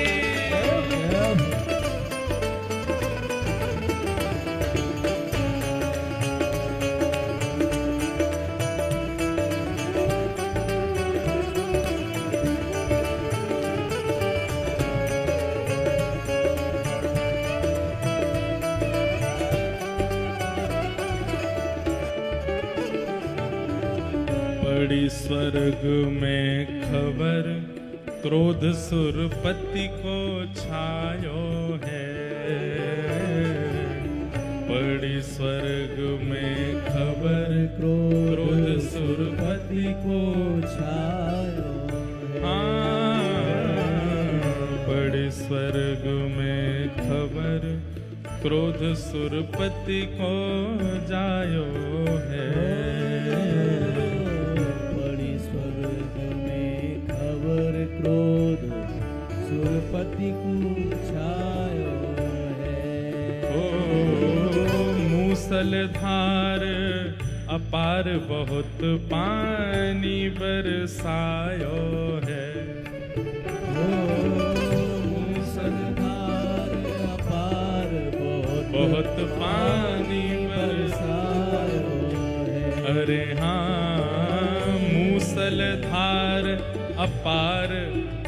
स्वर्ग में खबर क्रोध सुरपति को छायो है। पड़ी स्वर्ग में खबर क्रोध सुरपति को छायो। पड़ी स्वर्ग में खबर क्रोध सुरपति को जायो है। बड़ी स्वर्ग में खबर क्रोध सुरपति को छायो है। ओ मूसलधार अपार बहुत पानी बरसायो है। मूसलधार अपार बहुत पानी बरसायो है। अरे हाँ मूसलधार अपार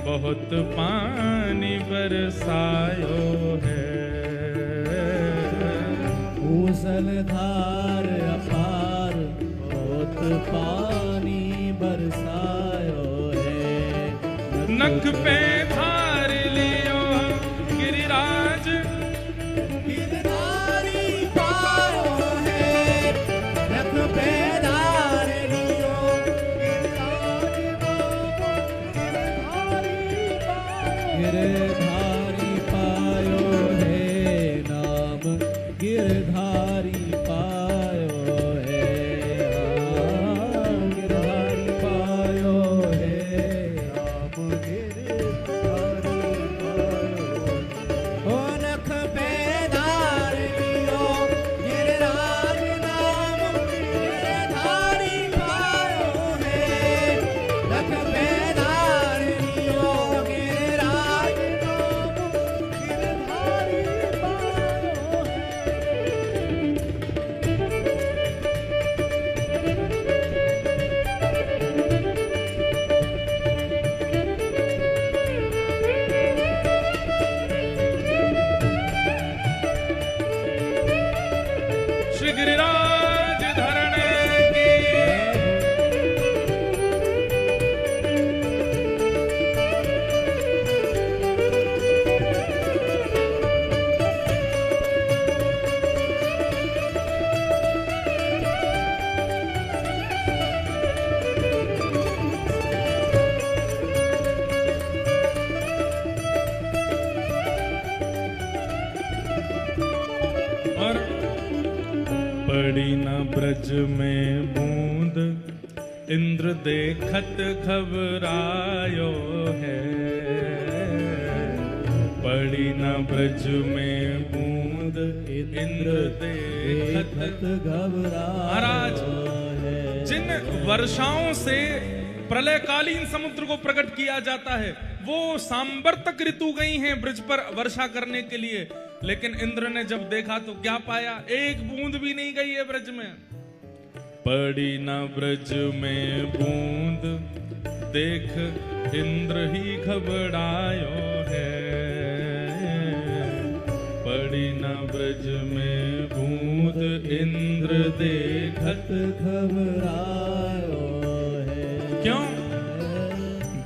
बहुत पानी बरसायो है। मूसलधार अपार बहुत पानी बरसायो है। नख पे धार लियो गिरिराज गिरधारी पायो है। नख पे धार लियो गिरधारी पायो है। नाम गिरधारी पायो है। गिरधारी पायो है। नाम गिरधारी पायो। ओ नख पे धार लियो गिरराज नाम गिरधारी पायो है। नख पे धार लियो गिरराज नाम गिरधारी पायो है। श्री गिरिराज धरणे की और पड़ी न ब्रज में बूंद इंद्र देखत घबरायो है। पड़ी न ब्रज में बूंद इंद्र देखत महाराज जिन वर्षाओं से प्रलयकालीन समुद्र को प्रकट किया जाता है वो सांबर्तक ऋतु गई हैं ब्रज पर वर्षा करने के लिए, लेकिन इंद्र ने जब देखा तो क्या पाया, एक बूंद भी नहीं गई है ब्रज में। पड़ी न ब्रज में बूंद देख इंद्र ही घबरायो है। पड़ी न ब्रज में बूंद इंद्र देखत घबरायो है। क्यों?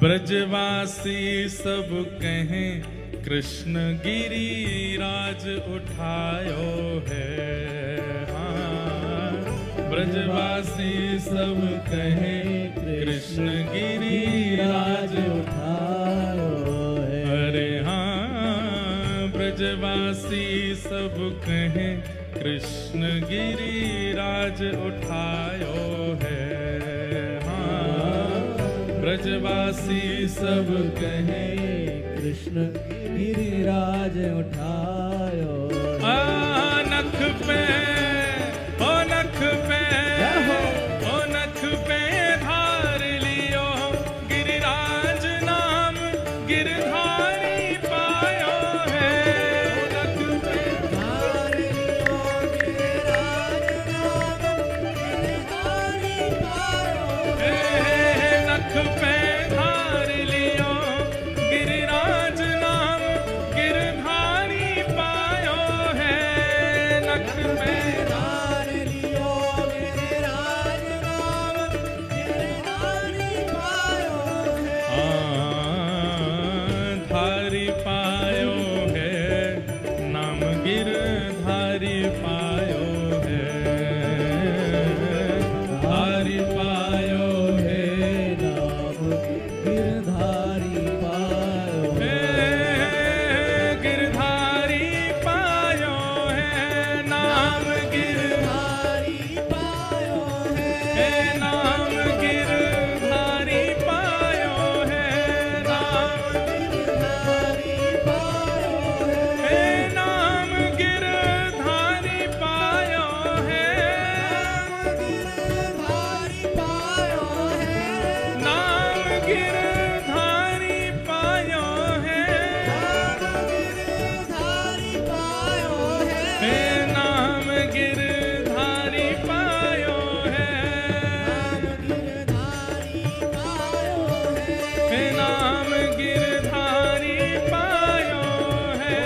ब्रजवासी सब कहें कृष्ण गिरिराज उठायो है। हाँ ब्रजवासी सब कहें कृष्ण गिरिराज उठायो है। अरे हाँ ब्रजवासी सब कहें कृष्ण गिरिराज उठायो है। ब्रजवासी सब कहें कृष्ण गिरिराज उठायो। नख पे ओ नख पे ओ नख पे धार लियो गिरिराज नाम गिरधारी पायो है। नख पे धार लियो गिरिराज नाम गिरधारी पायो है। नख पे धार लियो गिरिराज नाम गिरधारी पायो है। नख पे धार लियो गिरिराज नाम गिरधारी गिरधारी पायो गिरधारी पायो है नाम गिरधारी पायो है नाम गिरधारी पायो है नाम गिरधारी पायो है नाम गिरधारी पायो है गिरधारी पायो है नाम गिरधारी पायो है गिरधारी पायो है नाम गिरधारी पायो है गिरधारी पायो है नाम गिरधारी पायो है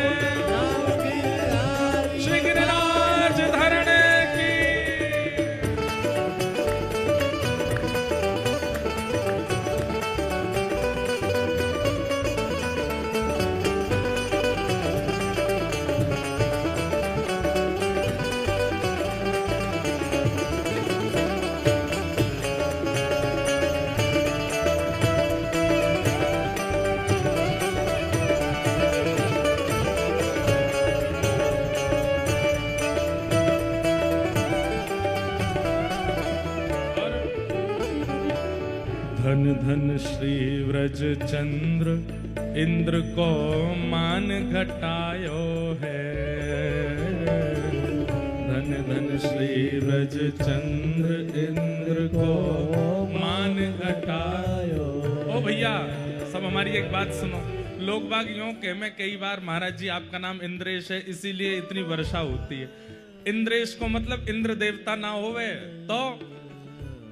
गिरधारी श्री गिरिराज धरण की धन धन श्री व्रज चंद्र इंद्र को मान घटायो है धन धन श्री व्रज चंद्र इंद्र को मान घटायो। ओ भैया सब हमारी एक बात सुनो, लोग बाग यूं कह मैं कई बार महाराज जी आपका नाम इंद्रेश है इसीलिए इतनी वर्षा होती है। इंद्रेश को मतलब इंद्र देवता ना होवे तो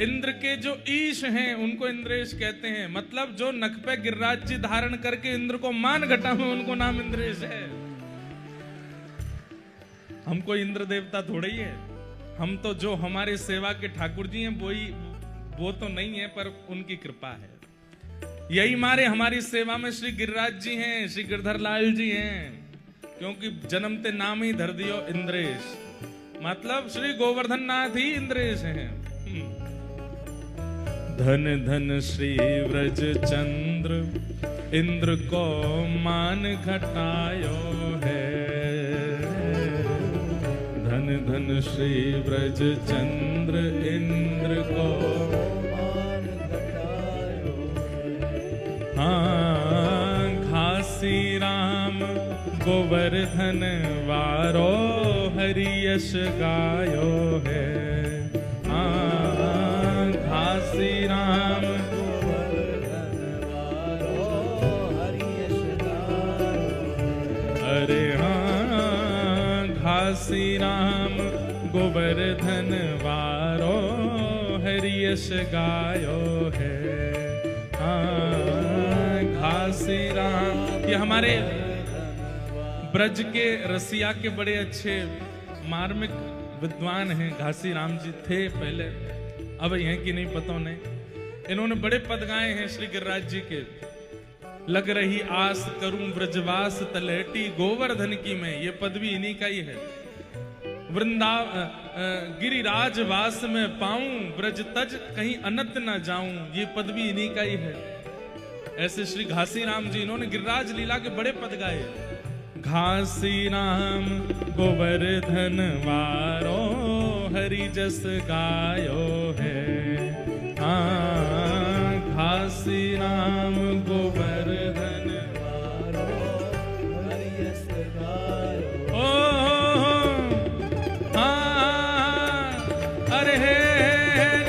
इंद्र के जो ईश हैं उनको इंद्रेश कहते हैं, मतलब जो नख पे गिरिराज जी धारण करके इंद्र को मान घटा में उनको नाम इंद्रेश है। हमको इंद्र देवता थोड़ा ही है, हम तो जो हमारे सेवा के ठाकुर जी हैं वो तो नहीं है पर उनकी कृपा है। यही मारे हमारी सेवा में श्री गिरिराज जी हैं, श्री गिरधर लाल जी हैं, क्योंकि जन्मते नाम ही धर दियो इंद्रेश, मतलब श्री गोवर्धन नाथ ही इंद्रेश हैं। धन धन श्री व्रज चंद्र इंद्र को मान घटायो है धन धन श्री व्रज चंद्र इंद्र को हाँ घासी राम गोवर्धन वारो हरि यश गायो है घासी राम अरे हाँ घासी राम गोवर्धन वारो हरि यश गायो है हाँ घासी राम। ये हमारे ब्रज के रसिया के बड़े अच्छे मार्मिक विद्वान हैं, घासी राम जी थे पहले, अब यह की नहीं पता उन्हें। इन्होंने बड़े पद गाए हैं श्री गिरिराज जी के। लग रही आस करूं ब्रजवास तलहटी गोवर्धन की मैं, ये पद भी इन्हीं का ही है। गिरिराज वास में पाऊं ब्रज तज कहीं अनत न जाऊं, ये पद भी इन्हीं का ही है। ऐसे श्री घासी राम जी इन्होंने गिरिराज लीला के बड़े पद गाए। घासी राम गोवर्धन वारो हरि जस गायो है हाँ घासी राम गोवर्धन वारो हरि जस गायो हाँ अरे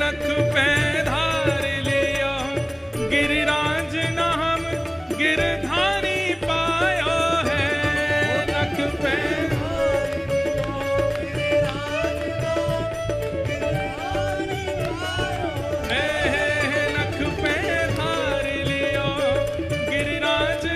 नख पे धार लियो गिरिराज नाम गिरधारी पायो गिरिराज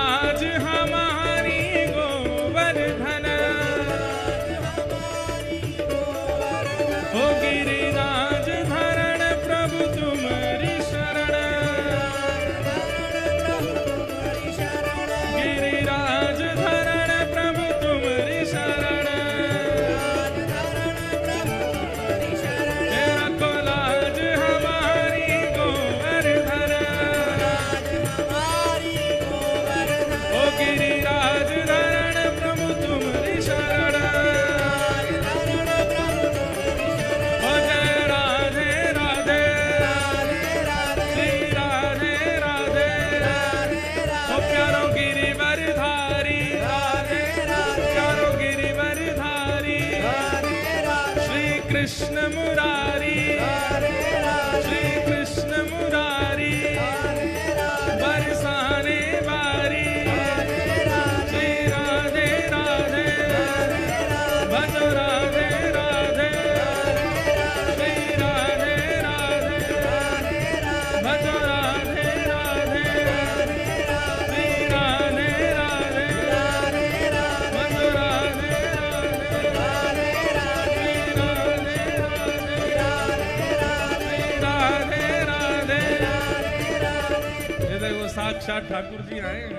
गिरिराज हमारी गोवर्धन, ओ गिरिराज धरण प्रभु तुम्हारी शरण, गिरिराज धरण प्रभु तुम्हारी शरण, तेरा को लाज हमारी गोवर्धन, ओ गिरिराज धरण प्रभु तुम्हारी शरण, ओ जय राधे राधे, श्री राधे राधे, ओ प्यारो गिरिवरधारी, प्यारो गिरिवरधारी, श्री कृष्ण मुरारी, श्री कृष्ण मुरारी, बरसाने वारी, श्री राधे राधे, भजो राधे राधे, श्री राधे राधे, भजो राधे राधे, श्री राधे राधे, भजो राधे राधे, श्री राधे राधे, राधे राधे। ये देखो साक्षात ठाकुर जी आए हैं।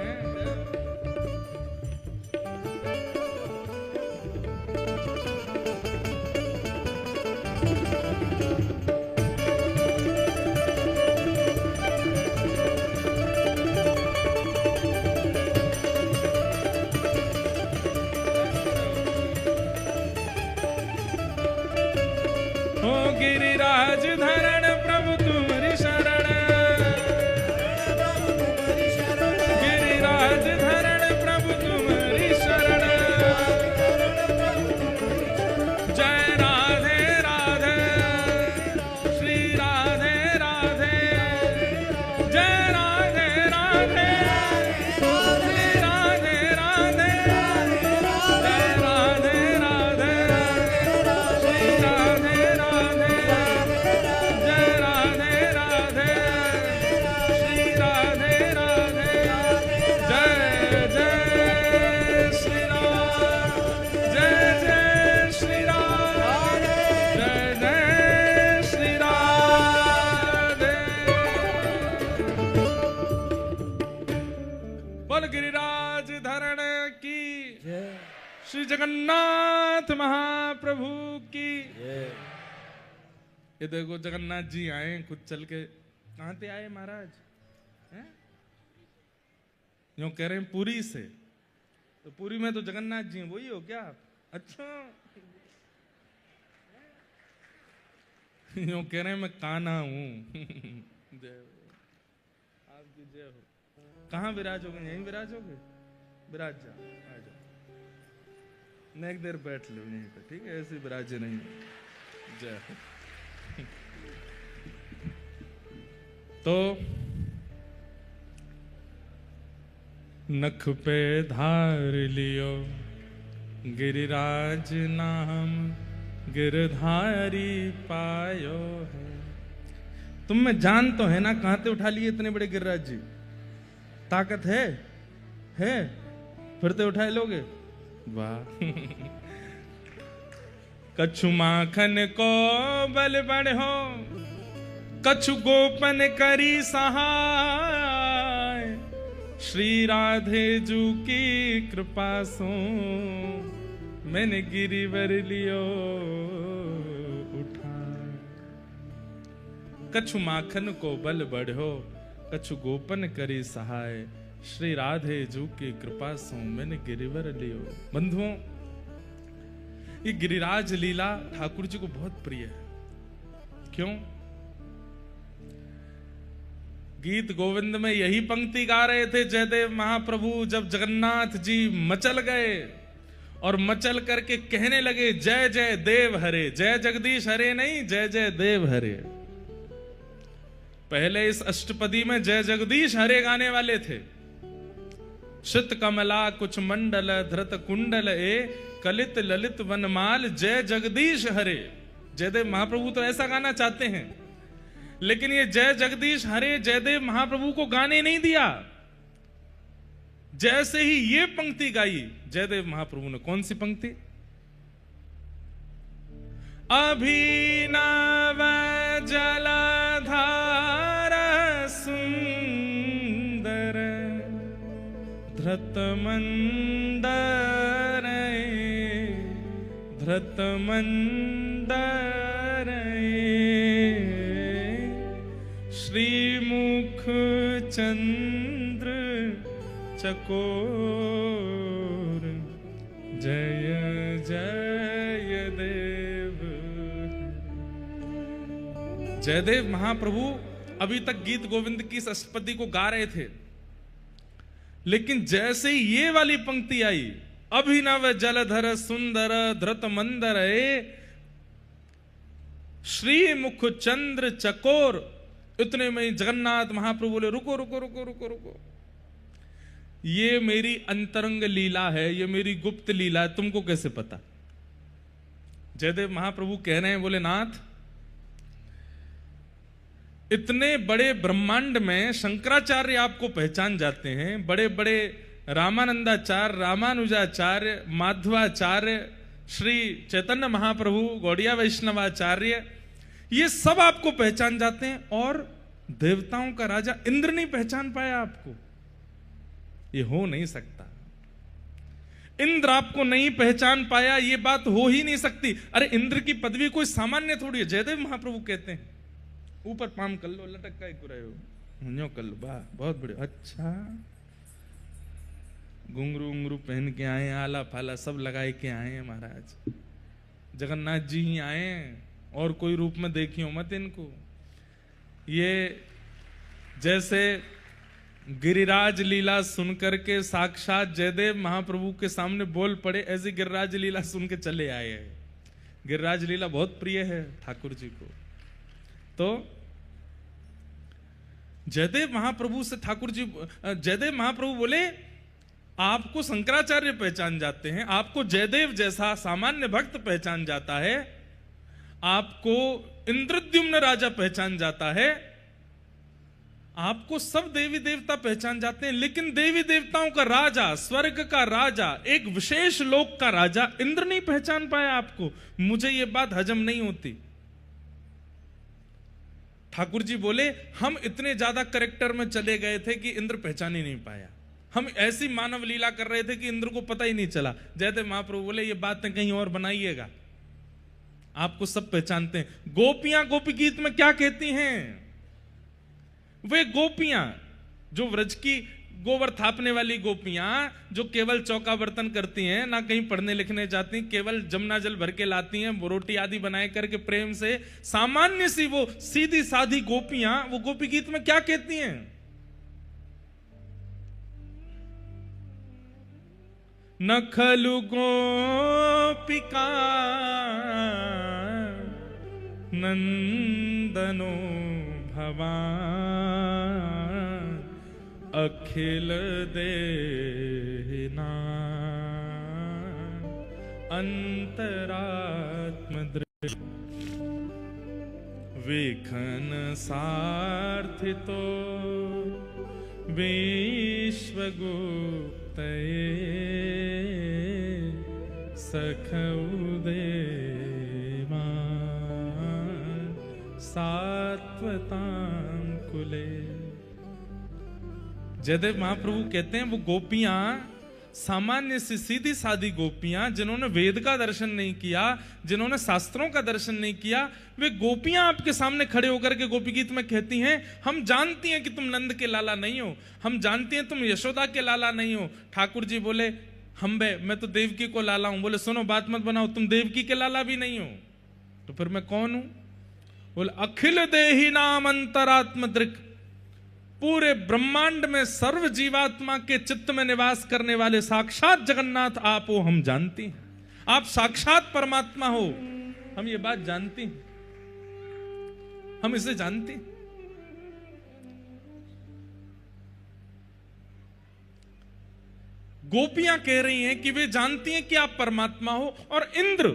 ओ गिरिराज धरण प्रभु तुम्हारी शरण, गिरिराज धरण प्रभु तुम्हारी शरण, जय राधे राधे, श्री राधे राधे, जय राधे राधे, श्री राधे राधे, जय राधे राधे, श्री राधे राधे, जय राधे राधे, श्री राधे राधे, जय जय श्री राम, जय जय श्री राम, जय जय श्री राधे। बोल गिरिराज धरण की, श्री जगन्नाथ महाप्रभु की। ये देखो जगन्नाथ जी आए खुद चल के। कहां से आए महाराज? हैं? यूं कह रहे हैं पुरी से। तो पुरी में तो जगन्नाथ जी हैं, वही हो क्या आप? अच्छा, यूं कह रहे हैं मैं कान्हा हूं। जय हो, आपकी जय हो। कहाँ विराजोगे? यहीं विराजोगे? विराज जा, आ जाओ। मैं एक देर बैठ लो यहीं पे, ठीक है? ऐसे विराजे नहीं। जय हो। तो नख पे धार लियो गिरिराज नाम, गिरधारी पायो है। तुम में जान तो है ना? कहां से उठा लिए इतने बड़े गिरिराज जी? ताकत है? फिर तो उठाए लोगे? वाह। कछु माखन को बल बढ़ो, कछु गोपन करी सहाय, श्री राधे जू की कृपा सो मैंने गिरिवर लियो उठा। कछु माखन को बल बढ़ो, कछु गोपन करी सहाय, श्री राधे जू की कृपा सो मैंने गिरिवर लियो। बंधुओं, ये गिरिराज लीला ठाकुर जी को बहुत प्रिय है। क्यों? गीत गोविंद में यही पंक्ति गा रहे थे जयदेव महाप्रभु जब जगन्नाथ जी मचल गए और मचल करके कहने लगे जय जय देव हरे, जय जगदीश हरे नहीं, जय जय देव हरे। पहले इस अष्टपदी में जय जगदीश हरे गाने वाले थे। चित कमला कुछ मंडल धृत कुंडल ए, कलित ललित वनमाल जय जगदीश हरे। जयदेव महाप्रभु तो ऐसा गाना चाहते हैं, लेकिन ये जय जगदीश हरे जयदेव महाप्रभु को गाने नहीं दिया। जैसे ही ये पंक्ति गाई जयदेव महाप्रभु ने, कौन सी पंक्ति? अभिनव जलधार सुंदर धृतमंदर धृतमंदर श्रीमुख चंद्र चकोर जय जय देव। जयदेव महाप्रभु अभी तक गीत गोविंद की इस अष्टपदी को गा रहे थे, लेकिन जैसे ही ये वाली पंक्ति आई, अभिनव जलधर सुंदर धृत मंदर श्रीमुख चंद्र चकोर, इतने में जगन्नाथ महाप्रभु बोले रुको रुको रुको रुको रुको, ये मेरी अंतरंग लीला है, ये मेरी गुप्त लीला है, तुमको कैसे पता? जयदेव महाप्रभु कह रहे हैं, बोले नाथ, इतने बड़े ब्रह्मांड में शंकराचार्य आपको पहचान जाते हैं, बड़े बड़े रामानंदाचार्य, रामानुजाचार्य, माधवाचार्य, श्री चैतन्य महाप्रभु, गौड़िया वैष्णवाचार्य, ये सब आपको पहचान जाते हैं, और देवताओं का राजा इंद्र नहीं पहचान पाया आपको। ये हो नहीं सकता, इंद्र आपको नहीं पहचान पाया, ये बात हो ही नहीं सकती। अरे इंद्र की पदवी कोई सामान्य थोड़ी है। जयदेव महाप्रभु कहते हैं, ऊपर पाम कर लो, लटक का रहे हो, न्यो कर लो, वाह बहुत बढ़िया, अच्छा घुंघरू उंगरू पहन के आए, आला फाला सब लगाए के आए हैं महाराज, जगन्नाथ जी ही आए हैं, और कोई रूप में देखियो मत इनको। ये जैसे गिरिराज लीला सुनकर के साक्षात जयदेव महाप्रभु के सामने बोल पड़े, ऐसी गिरिराज लीला सुन के चले आए हैं। गिरिराज लीला बहुत प्रिय है ठाकुर जी को। तो जयदेव महाप्रभु से ठाकुर जी, जयदेव महाप्रभु बोले आपको शंकराचार्य पहचान जाते हैं, आपको जयदेव जैसा सामान्य भक्त पहचान जाता है, आपको इंद्रद्युम्न राजा पहचान जाता है, आपको सब देवी देवता पहचान जाते हैं, लेकिन देवी देवताओं का राजा, स्वर्ग का राजा, एक विशेष लोक का राजा इंद्र नहीं पहचान पाया आपको। मुझे ये बात हजम नहीं होती। ठाकुर जी बोले हम इतने ज्यादा करेक्टर में चले गए थे कि इंद्र पहचान ही नहीं पाया, हम ऐसी मानव लीला कर रहे थे कि इंद्र को पता ही नहीं चला। जयदेव महाप्रभु बोले ये बातें कहीं और बनाइएगा, आपको सब पहचानते हैं। गोपियां गोपी गीत में क्या कहती हैं? वे गोपियां जो व्रज की गोबर थापने वाली गोपियां, जो केवल चौका बर्तन करती हैं, ना कहीं पढ़ने लिखने जाती, केवल जमुना जल भर के लाती हैं, रोटी आदि बनाए करके प्रेम से, सामान्य सी वो सीधी साधी गोपियां, वो गोपी गीत में क्या कहती हैं? न खलु गोपिका नंदनो भवान अखिल देना अंतरात्म दृष्टि विखन सार्थितो विश्वगुप्त सखउदेवान सात्वतां कुले। जयदेव महाप्रभु कहते हैं वो गोपियां, सामान्य सी सीधी सादी गोपियां, जिन्होंने वेद का दर्शन नहीं किया, जिन्होंने शास्त्रों का दर्शन नहीं किया, वे गोपियां आपके सामने खड़े होकर के गोपी गीत में कहती हैं हम जानती हैं कि तुम नंद के लाला नहीं हो, हम जानती हैं तुम यशोदा के लाला नहीं हो। ठाकुर जी बोले हम बे, मैं तो देवकी को लाला हूं। बोले सुनो बात मत बनाओ, तुम देवकी के लाला भी नहीं हो, तो फिर मैं कौन हूं? बोले अखिल देही नाम अंतरात्म दृक्, पूरे ब्रह्मांड में सर्व जीवात्मा के चित्त में निवास करने वाले साक्षात जगन्नाथ आप हो, हम जानती हैं। आप साक्षात परमात्मा हो, हम ये बात जानती हैं, हम इसे जानती हैं। गोपियां कह रही हैं कि वे जानती हैं कि आप परमात्मा हो, और इंद्र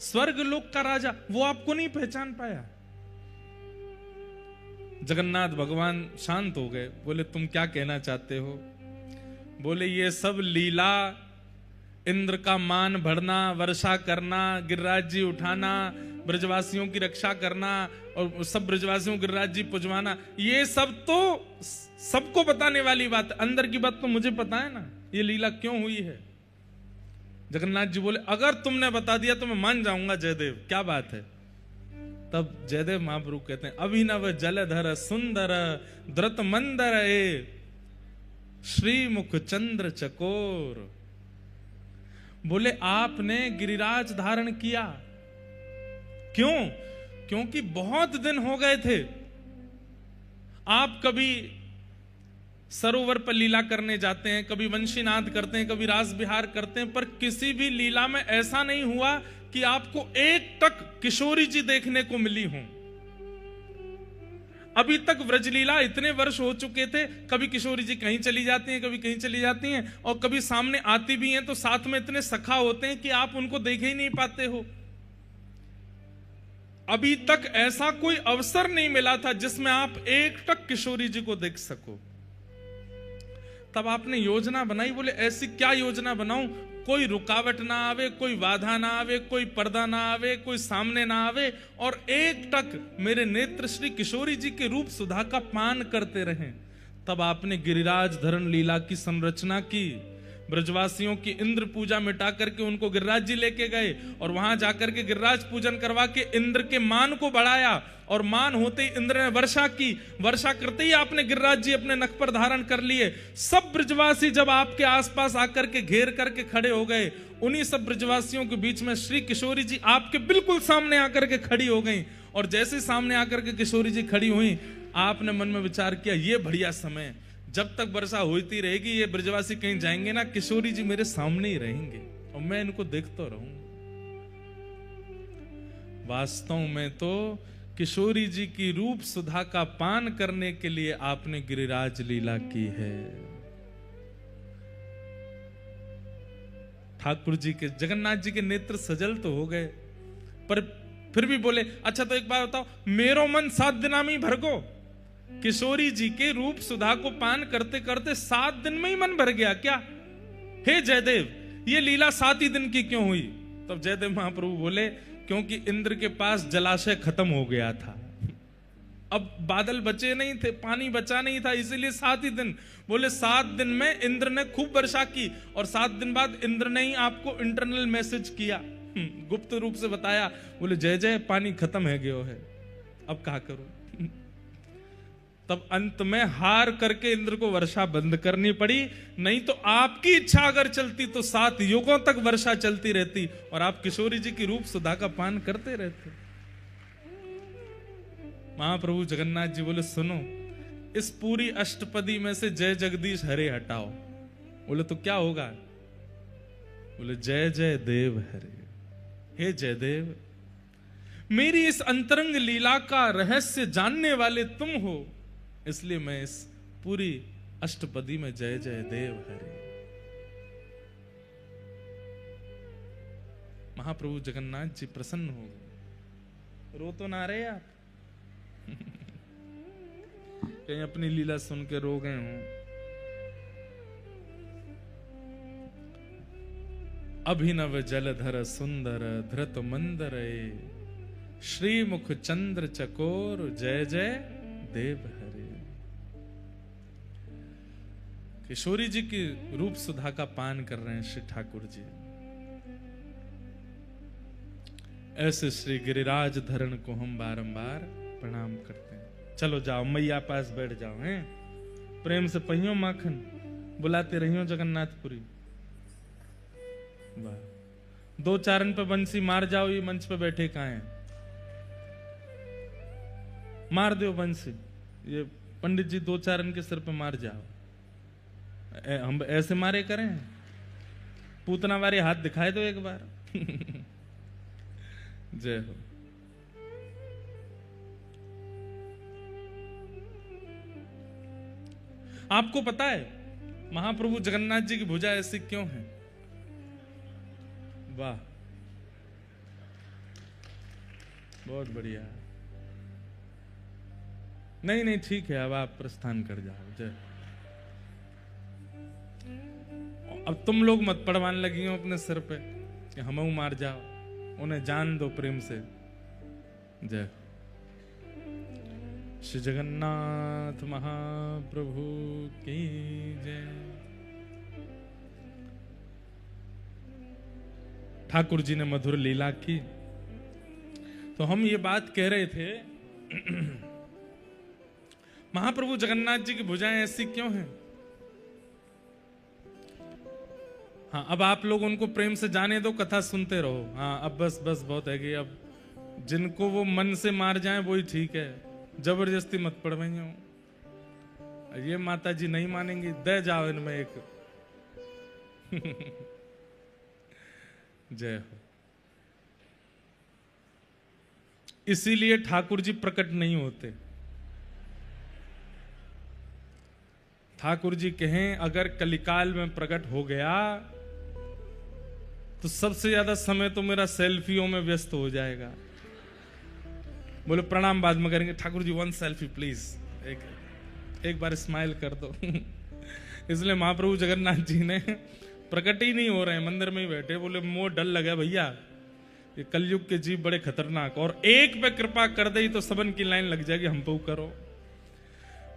स्वर्ग लोक का राजा वो आपको नहीं पहचान पाया। जगन्नाथ भगवान शांत हो गए, बोले तुम क्या कहना चाहते हो? बोले ये सब लीला, इंद्र का मान बढ़ना, वर्षा करना, गिरिराज जी उठाना, ब्रजवासियों की रक्षा करना और सब ब्रजवासियों को गिरिराज जी पुजवाना, ये सब तो सबको बताने वाली बात है। अंदर की बात तो मुझे पता है ना, ये लीला क्यों हुई है। जगन्नाथ जी बोले अगर तुमने बता दिया तो मैं मान जाऊंगा जयदेव, क्या बात है। तब जयदेव महाप्रभु कहते हैं अभिनव जलधर सुंदर द्रुत मंदर श्रीमुख चंद्र चकोर। बोले आपने गिरिराज धारण किया, क्यों? क्योंकि बहुत दिन हो गए थे, आप कभी सरोवर पर लीला करने जाते हैं, कभी वंशीनाद करते हैं, कभी रास विहार करते हैं, पर किसी भी लीला में ऐसा नहीं हुआ कि आपको एक टक किशोरी जी देखने को मिली हों। अभी तक व्रजलीला इतने वर्ष हो चुके थे, कभी किशोरी जी कहीं चली जाती हैं, कभी कहीं चली जाती हैं, और कभी सामने आती भी हैं तो साथ में इतने सखा होते हैं कि आप उनको देख ही नहीं पाते हो। अभी तक ऐसा कोई अवसर नहीं मिला था जिसमें आप एक टक किशोरी जी को देख सको। तब आपने योजना बनाई, बोले ऐसी क्या योजना बनाऊं कोई रुकावट ना आवे, कोई बाधा ना आवे, कोई पर्दा ना आवे, कोई सामने ना आवे, और एक टक मेरे नेत्र श्री किशोरी जी के रूप सुधा का पान करते रहें। तब आपने गिरिराज धरण लीला की संरचना की। ब्रजवासियों की इंद्र पूजा मिटा करके उनको गिरिराज जी लेके गए और वहां जाकर के गिरिराज पूजन करवा के इंद्र के मान को बढ़ाया, और मान होते ही इंद्र ने वर्षा की, वर्षा करते ही आपने गिरिराज जी अपने नख पर धारण कर लिए। सब ब्रजवासी जब आपके आसपास आकर के घेर करके खड़े हो गए, उन्हीं सब ब्रजवासियों के बीच में श्री किशोरी जी आपके बिल्कुल सामने आकर के खड़ी हो गई। और जैसे सामने आकर के किशोरी जी खड़ी हुई, आपने मन में विचार किया ये बढ़िया समय, जब तक वर्षा होती रहेगी ये ब्रजवासी कहीं जाएंगे ना, किशोरी जी मेरे सामने ही रहेंगे और मैं इनको देखता रहूंगा। वास्तव में तो किशोरी जी की रूप सुधा का पान करने के लिए आपने गिरिराज लीला की है। ठाकुर जी के, जगन्नाथ जी के नेत्र सजल तो हो गए, पर फिर भी बोले अच्छा तो एक बात बताओ, मेरो मन 7 दिना में ही भर गो। किशोरी जी के रूप सुधा को पान करते करते 7 दिन में ही मन भर गया क्या? हे जयदेव ये लीला 7 ही दिन की क्यों हुई? तब जयदेव महाप्रभु बोले क्योंकि इंद्र के पास जलाशय खत्म हो गया था, अब बादल बचे नहीं थे, पानी बचा नहीं था, इसीलिए 7 ही दिन। बोले 7 दिन में इंद्र ने खूब वर्षा की, और 7 दिन बाद इंद्र ने ही आपको इंटरनल मैसेज किया, गुप्त रूप से बताया, बोले जय जय पानी खत्म है गयो है, अब क्या करूं। तब अंत में हार करके इंद्र को वर्षा बंद करनी पड़ी, नहीं तो आपकी इच्छा अगर चलती तो 7 युगों तक वर्षा चलती रहती और आप किशोरी जी की रूप सुधा का पान करते रहते। महाप्रभु जगन्नाथ जी बोले सुनो, इस पूरी अष्टपदी में से जय जगदीश हरे हटाओ। बोले तो क्या होगा? बोले जय जय देव हरे। हे जयदेव, मेरी इस अंतरंग लीला का रहस्य जानने वाले तुम हो, इसलिए मैं इस पूरी अष्टपदी में जय जय देव हरे। महाप्रभु जगन्नाथ जी प्रसन्न हो गए। रो तो ना रहे आप? कहीं अपनी लीला सुन के रो गए हों? अभिनव जलधर सुंदर धृत मंदर श्रीमुख चंद्र चकोर जय जय देव हरे। किशोरी जी की रूप सुधा का पान कर रहे हैं श्री ठाकुर जी। ऐसे श्री गिरिराज धरण को हम बारंबार प्रणाम करते हैं। चलो जाओ मैया पास बैठ जाओ, हैं प्रेम से पहियो माखन बुलाते रहियो जगन्नाथपुरी। वाह, 2 चारण पे बंसी मार जाओ, ये मंच पे बैठे कहाँ हैं? मार दो बंसी, ये पंडित जी 2 चारण के सिर पे मार जाओ। हम ऐसे मारे करें? पूतना वाले हाथ दिखाए दो एक बार। जय हो। आपको पता है महाप्रभु जगन्नाथ जी की भुजा ऐसी क्यों है? वाह, बहुत बढ़िया। नहीं नहीं ठीक है, अब आप प्रस्थान कर जाओ। जय। अब तुम लोग मत पड़वाने लगी हो अपने सिर पे कि हम मार जाओ, उन्हें जान दो प्रेम से। जय। श्री जगन्नाथ महाप्रभु की जय। ठाकुर जी ने मधुर लीला की। तो हम ये बात कह रहे थे महाप्रभु जगन्नाथ जी की भुजाएं ऐसी क्यों हैं? हाँ, अब आप लोग उनको प्रेम से जाने दो, कथा सुनते रहो। हाँ, अब बस बस बहुत है कि अब जिनको वो मन से मार जाए वही ठीक है, जबरदस्ती मत पड़वाइए। ये माता जी नहीं मानेंगी, दे जाओ इनमें एक। जय हो। इसीलिए ठाकुर जी प्रकट नहीं होते। ठाकुर जी कहें अगर कलिकाल में प्रकट हो गया तो सबसे ज्यादा समय तो मेरा सेल्फियों में व्यस्त हो जाएगा। बोले प्रणाम बाद में करेंगे। ठाकुर जी 1 सेल्फी प्लीज, एक बार स्माइल कर दो। इसलिए महाप्रभु जगन्नाथ जी ने प्रकट ही नहीं हो रहे हैं, मंदिर में ही बैठे। बोले मोह डर लगा भैया, ये कलयुग के जीव बड़े खतरनाक, और एक पे कृपा कर दे तो सबन की लाइन लग जाएगी, हम पे करो।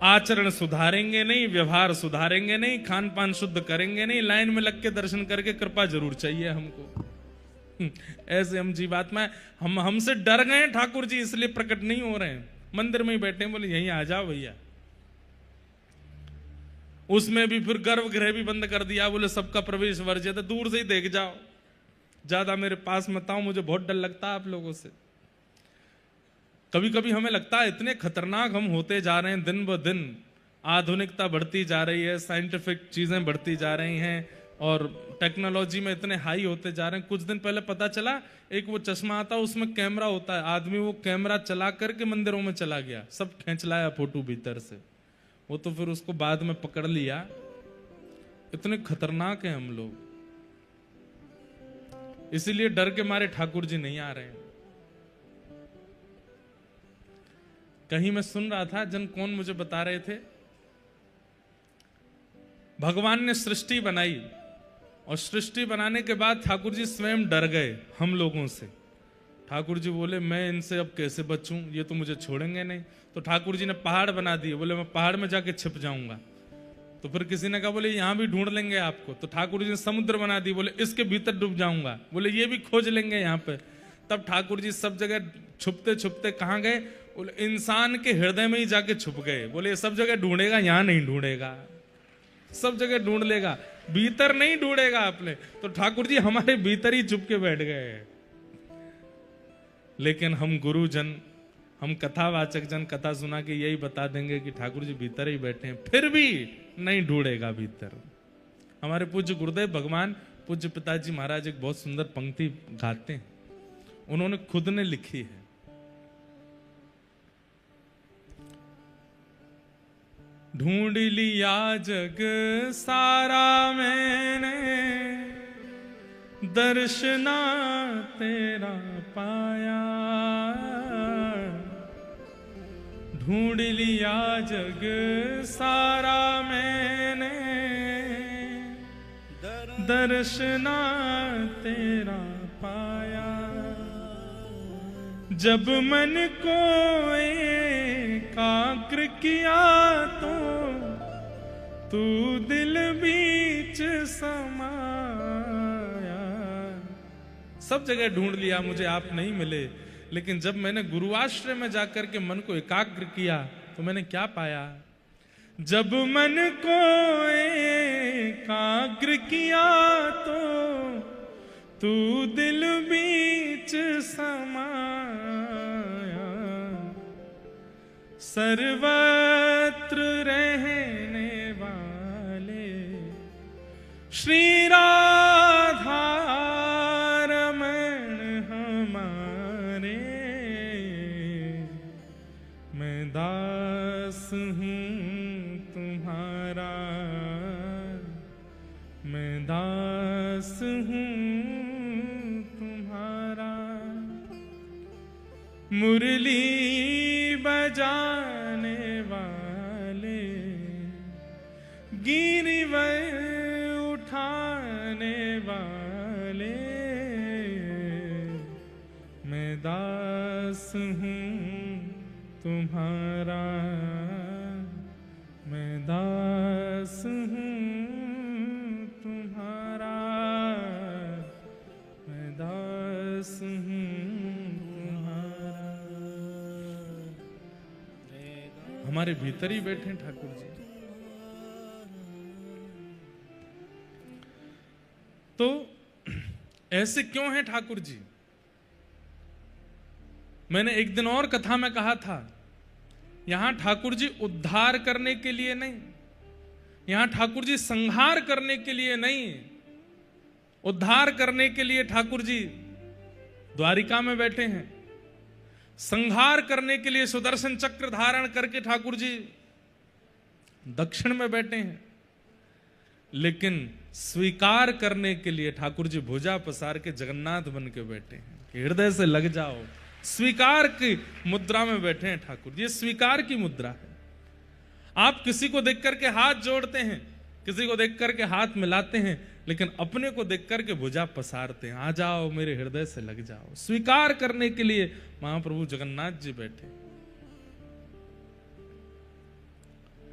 आचरण सुधारेंगे नहीं, व्यवहार सुधारेंगे नहीं, खान पान शुद्ध करेंगे नहीं, लाइन में लग के दर्शन करके कृपा जरूर चाहिए हमको। ऐसे हम जीवात्मा, हम हमसे डर गए ठाकुर जी, इसलिए प्रकट नहीं हो रहे हैं। मंदिर में ही बैठे, बोले यहीं आ जाओ भैया। उसमें भी फिर गर्भगृह भी बंद कर दिया, बोले सबका प्रवेश वर्जित है, दूर से ही देख जाओ, ज्यादा मेरे पास मत आओ, मुझे बहुत डर लगता है आप लोगों से। कभी कभी हमें लगता है इतने खतरनाक हम होते जा रहे हैं, दिन ब दिन आधुनिकता बढ़ती जा रही है, साइंटिफिक चीजें बढ़ती जा रही हैं और टेक्नोलॉजी में इतने हाई होते जा रहे हैं। कुछ दिन पहले पता चला एक वो चश्मा आता है, उसमें कैमरा होता है, आदमी वो कैमरा चला करके मंदिरों में चला गया, सब खींच लाया फोटो भीतर से। वो तो फिर उसको बाद में पकड़ लिया। इतने खतरनाक हैं हम लोग, इसीलिए डर के मारे ठाकुर जी नहीं आ रहे हैं। कहीं मैं सुन रहा था, जन कौन मुझे बता रहे थे, भगवान ने सृष्टि बनाई और सृष्टि बनाने के बाद ठाकुर जी स्वयं डर गए हम लोगों से। ठाकुर जी बोले मैं इनसे अब कैसे बचूं, ये तो मुझे छोड़ेंगे नहीं। तो ठाकुर जी ने पहाड़ बना दिए, बोले मैं पहाड़ में जाके छिप जाऊंगा। तो फिर किसी ने कहा बोले यहां भी ढूंढ लेंगे आपको। तो ठाकुर जी ने समुद्र बना दी, बोले इसके भीतर डूब जाऊंगा, बोले ये भी खोज लेंगे यहाँ पे। तब ठाकुर जी सब जगह छुपते छुपते कहाँ गए, बोले इंसान के हृदय में ही जाके छुप गए। बोले ये सब जगह ढूंढेगा, यहाँ नहीं ढूंढेगा, सब जगह ढूंढ लेगा, भीतर नहीं ढूंढेगा अपने। तो ठाकुर जी हमारे भीतर ही छुप के बैठ गए। लेकिन हम गुरुजन, हम कथावाचक जन कथा सुना के यही बता देंगे कि ठाकुर जी भीतर ही बैठे हैं, फिर भी नहीं ढूंढेगा भीतर। हमारे पूज्य गुरुदेव भगवान पूज्य पिताजी महाराज एक बहुत सुंदर पंक्ति गाते हैं, उन्होंने खुद ने लिखी है। ढूंढ लिया जग सारा मैंने, दर्शना तेरा पाया। ढूंढ लिया जग सारा मैंने, दर्शना तेरा पाया। जब मन को एकाग्र किया तो तू दिल बीच समाया। सब जगह ढूंढ लिया, मुझे आप नहीं मिले, लेकिन जब मैंने गुरुआश्रय में जाकर के मन को एकाग्र किया तो मैंने क्या पाया। जब मन को एकाग्र किया तो तू दिल बीच समाया। सर्वत्र रहने वाले श्री राधा रमण हमारे, मैं दास हूँ तुम्हारा, मैं दास हूँ तुम्हारा। मुरली बजाने गिरवै उठाने वाले, मैं दास हूँ तुम्हारा, मैं दास हूँ तुम्हारा, मैं दास हूँ तुम्हारा। हमारे भीतर ही बैठे हैं ठाकुर जी। तो ऐसे क्यों हैं ठाकुर जी? मैंने एक दिन और कथा में कहा था, यहां ठाकुर जी उद्धार करने के लिए नहीं, यहां ठाकुर जी संहार करने के लिए नहीं, उद्धार करने के लिए ठाकुर जी द्वारिका में बैठे हैं, संहार करने के लिए सुदर्शन चक्र धारण करके ठाकुर जी दक्षिण में बैठे हैं, लेकिन स्वीकार करने के लिए ठाकुर जी भुजा पसार के जगन्नाथ बन के बैठे हैं कि हृदय से लग जाओ। स्वीकार की मुद्रा में बैठे हैं ठाकुर जी। ये स्वीकार की मुद्रा है। आप किसी को देख करके हाथ जोड़ते हैं, किसी को देख करके हाथ मिलाते हैं, लेकिन अपने को देख करके भुजा पसारते हैं, आ जाओ मेरे हृदय से लग जाओ। स्वीकार करने के लिए महाप्रभु जगन्नाथ जी बैठे।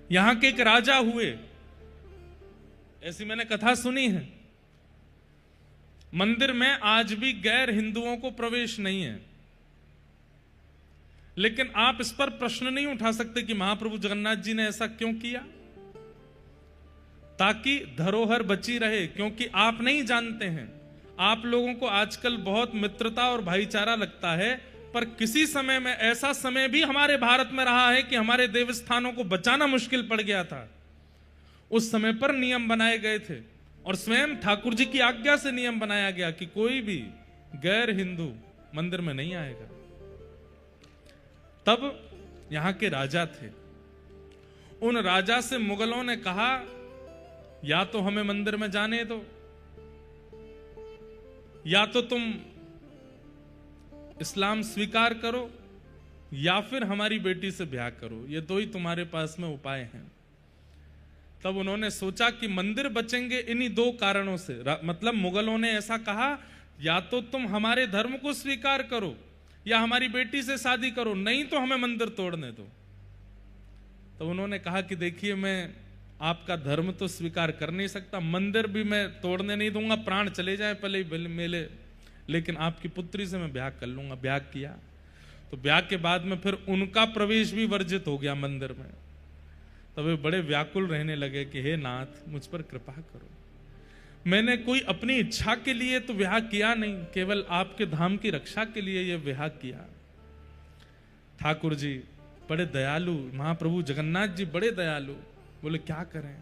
यहां के एक राजा हुए, ऐसी मैंने कथा सुनी है। मंदिर में आज भी गैर हिंदुओं को प्रवेश नहीं है, लेकिन आप इस पर प्रश्न नहीं उठा सकते कि महाप्रभु जगन्नाथ जी ने ऐसा क्यों किया। ताकि धरोहर बची रहे, क्योंकि आप नहीं जानते हैं। आप लोगों को आजकल बहुत मित्रता और भाईचारा लगता है, पर किसी समय में ऐसा समय भी हमारे भारत में रहा है कि हमारे देवस्थानों को बचाना मुश्किल पड़ गया था। उस समय पर नियम बनाए गए थे और स्वयं ठाकुर जी की आज्ञा से नियम बनाया गया कि कोई भी गैर हिंदू मंदिर में नहीं आएगा। तब यहां के राजा थे, उन राजा से मुगलों ने कहा या तो हमें मंदिर में जाने दो, या तो तुम इस्लाम स्वीकार करो, या फिर हमारी बेटी से ब्याह करो। ये दो ही तुम्हारे पास में उपाय हैं। तब उन्होंने सोचा कि मंदिर बचेंगे इन्हीं दो कारणों से। मतलब मुगलों ने ऐसा कहा, या तो तुम हमारे धर्म को स्वीकार करो या हमारी बेटी से शादी करो, नहीं तो हमें मंदिर तोड़ने दो। तो उन्होंने कहा कि देखिए, मैं आपका धर्म तो स्वीकार कर नहीं सकता, मंदिर भी मैं तोड़ने नहीं दूंगा, प्राण चले जाए पहले मेले, लेकिन आपकी पुत्री से मैं ब्याह कर लूंगा। ब्याह किया। तो ब्याह के बाद में फिर उनका प्रवेश भी वर्जित हो गया मंदिर में। तब वे बड़े व्याकुल रहने लगे कि हे नाथ, मुझ पर कृपा करो। मैंने कोई अपनी इच्छा के लिए तो ब्याह किया नहीं, केवल आपके धाम की रक्षा के लिए यह ब्याह किया। ठाकुर जी बड़े दयालु, महाप्रभु जगन्नाथ जी बड़े दयालु, बोले क्या करें।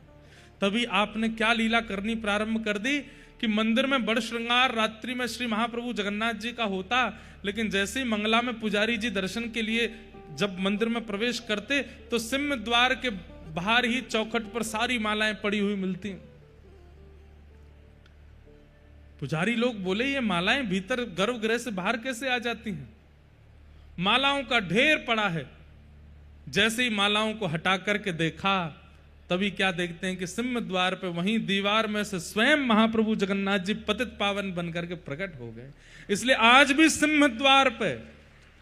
तभी आपने क्या लीला करनी प्रारंभ कर दी कि मंदिर में बड़ श्रृंगार रात्रि में श्री महाप्रभु जगन्नाथ जी का होता, लेकिन जैसे ही मंगला में पुजारी जी दर्शन के लिए जब मंदिर में प्रवेश करते तो सिंह द्वार के बाहर ही चौखट पर सारी मालाएं पड़ी हुई मिलती। पुजारी लोग बोले ये मालाएं भीतर गर्भगृह से बाहर कैसे आ जाती हैं? मालाओं का ढेर पड़ा है। जैसे ही मालाओं को हटा करके देखा, तभी क्या देखते हैं कि सिंह द्वार पे वहीं दीवार में से स्वयं महाप्रभु जगन्नाथ जी पतित पावन बनकर के प्रकट हो गए। इसलिए आज भी सिंह द्वार पे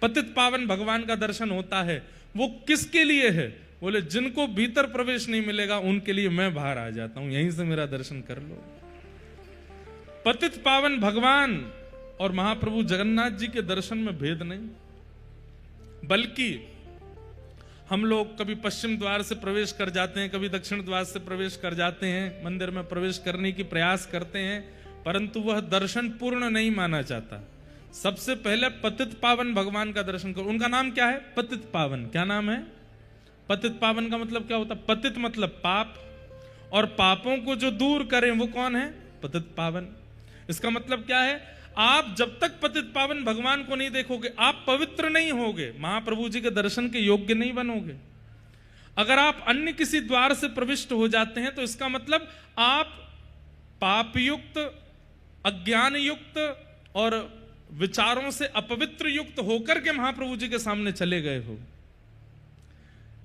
पतित पावन भगवान का दर्शन होता है। वो किसके लिए है? बोले जिनको भीतर प्रवेश नहीं मिलेगा उनके लिए मैं बाहर आ जाता हूं, यहीं से मेरा दर्शन कर लो। पतित पावन भगवान और महाप्रभु जगन्नाथ जी के दर्शन में भेद नहीं, बल्कि हम लोग कभी पश्चिम द्वार से प्रवेश कर जाते हैं, कभी दक्षिण द्वार से प्रवेश कर जाते हैं, मंदिर में प्रवेश करने की प्रयास करते हैं, परंतु वह दर्शन पूर्ण नहीं माना जाता। सबसे पहले पतित पावन भगवान का दर्शन करो। उनका नाम क्या है? पतित पावन। क्या नाम है? पतित पावन का मतलब क्या होता है? पतित मतलब पाप, और पापों को जो दूर करें वो कौन है? पतित पावन। इसका मतलब क्या है? आप जब तक पतित पावन भगवान को नहीं देखोगे, आप पवित्र नहीं होगे, महाप्रभु जी के दर्शन के योग्य नहीं बनोगे। अगर आप अन्य किसी द्वार से प्रविष्ट हो जाते हैं तो इसका मतलब आप पापयुक्त, अज्ञान युक्त और विचारों से अपवित्र युक्त होकर के महाप्रभु जी के सामने चले गए हो।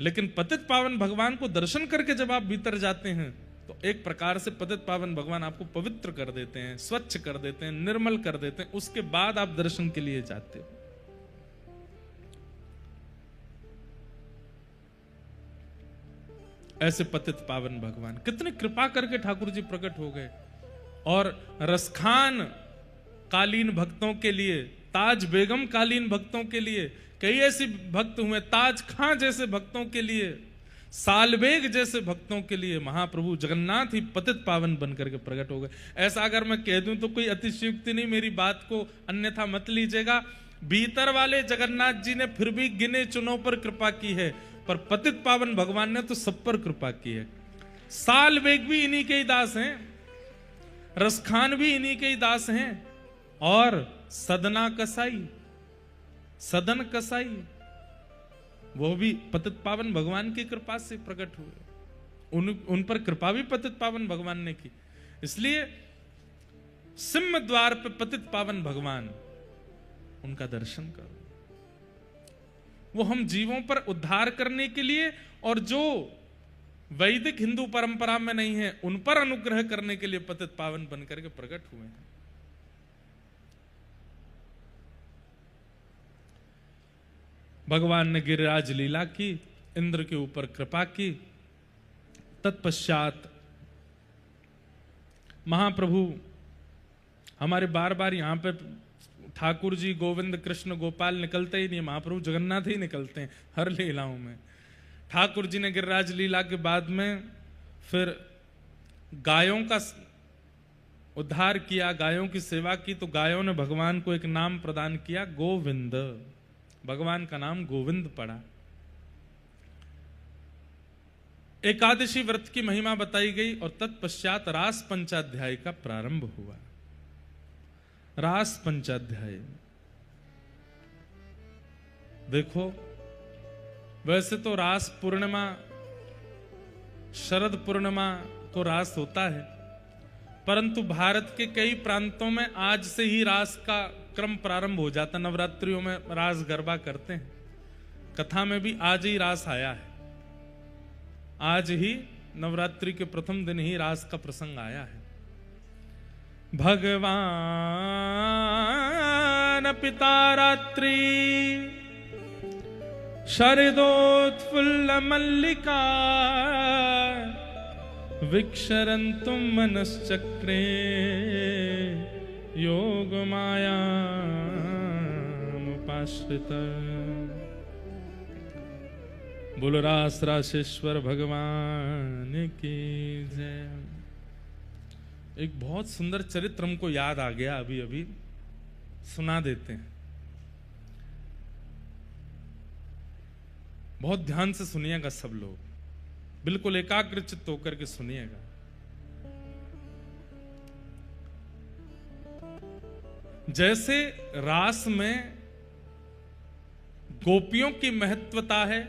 लेकिन पतित पावन भगवान को दर्शन करके जब आप भीतर जाते हैं तो एक प्रकार से पतित पावन भगवान आपको पवित्र कर देते हैं, स्वच्छ कर देते हैं, निर्मल कर देते हैं, उसके बाद आप दर्शन के लिए जाते हो। ऐसे पतित पावन भगवान कितनी कृपा करके ठाकुर जी प्रकट हो गए। और रसखान कालीन भक्तों के लिए, ताज बेगम कालीन भक्तों के लिए कई ऐसे भक्त हुए, ताज खां जैसे भक्तों के लिए, सालबेग जैसे भक्तों के लिए महाप्रभु जगन्नाथ ही पतित पावन बनकर के प्रकट हो गए। ऐसा अगर मैं कह दूं तो कोई अतिशयोक्ति नहीं, मेरी बात को अन्यथा मत लीजिएगा। भीतर वाले जगन्नाथ जी ने फिर भी गिने चुनों पर कृपा की है, पर पतित पावन भगवान ने तो सब पर कृपा की है। सालबेग भी इन्हीं के ही दास हैं, रसखान भी इन्हीं के ही दास हैं, और सदना कसाई, सदन कसाई, वो भी पतित पावन भगवान की कृपा से प्रकट हुए। उन पर कृपा भी पतित पावन भगवान ने की। इसलिए सिंह द्वार पे पतित पावन भगवान, उनका दर्शन करो। वो हम जीवों पर उद्धार करने के लिए, और जो वैदिक हिंदू परंपरा में नहीं है उन पर अनुग्रह करने के लिए पतित पावन बनकर के प्रकट हुए हैं। भगवान ने गिरिराज लीला की, इंद्र के ऊपर कृपा की। तत्पश्चात महाप्रभु हमारे बार बार यहां पे ठाकुर जी गोविंद कृष्ण गोपाल निकलते ही नहीं, महाप्रभु जगन्नाथ ही निकलते हैं हर लीलाओं में। ठाकुर जी ने गिरिराज लीला के बाद में फिर गायों का उद्धार किया, गायों की सेवा की, तो गायों ने भगवान को एक नाम प्रदान किया, गोविंद। भगवान का नाम गोविंद पड़ा। एकादशी व्रत की महिमा बताई गई और तत्पश्चात रास पंचाध्याय का प्रारंभ हुआ। रास पंचाध्याय देखो, वैसे तो रास पूर्णिमा, शरद पूर्णिमा को रास होता है, परंतु भारत के कई प्रांतों में आज से ही रास का क्रम प्रारंभ हो जाता। नवरात्रियों में रास गरबा करते हैं, कथा में भी आज ही रास आया है। आज ही नवरात्रि के प्रथम दिन ही रास का प्रसंग आया है। भगवान पिता रात्रि शरदोत्फुल्ल मल्लिका विक्षरन्तुं मनश्चक्रे योग मायामुपाश्रिता। बोलो रास रासेश्वर भगवान की जय। एक बहुत सुंदर चरित्र हमको याद आ गया, अभी अभी सुना देते हैं। बहुत ध्यान से सुनिएगा सब लोग, बिल्कुल एकाग्रचित्त होकर के सुनिएगा। जैसे रास में गोपियों की महत्वता है,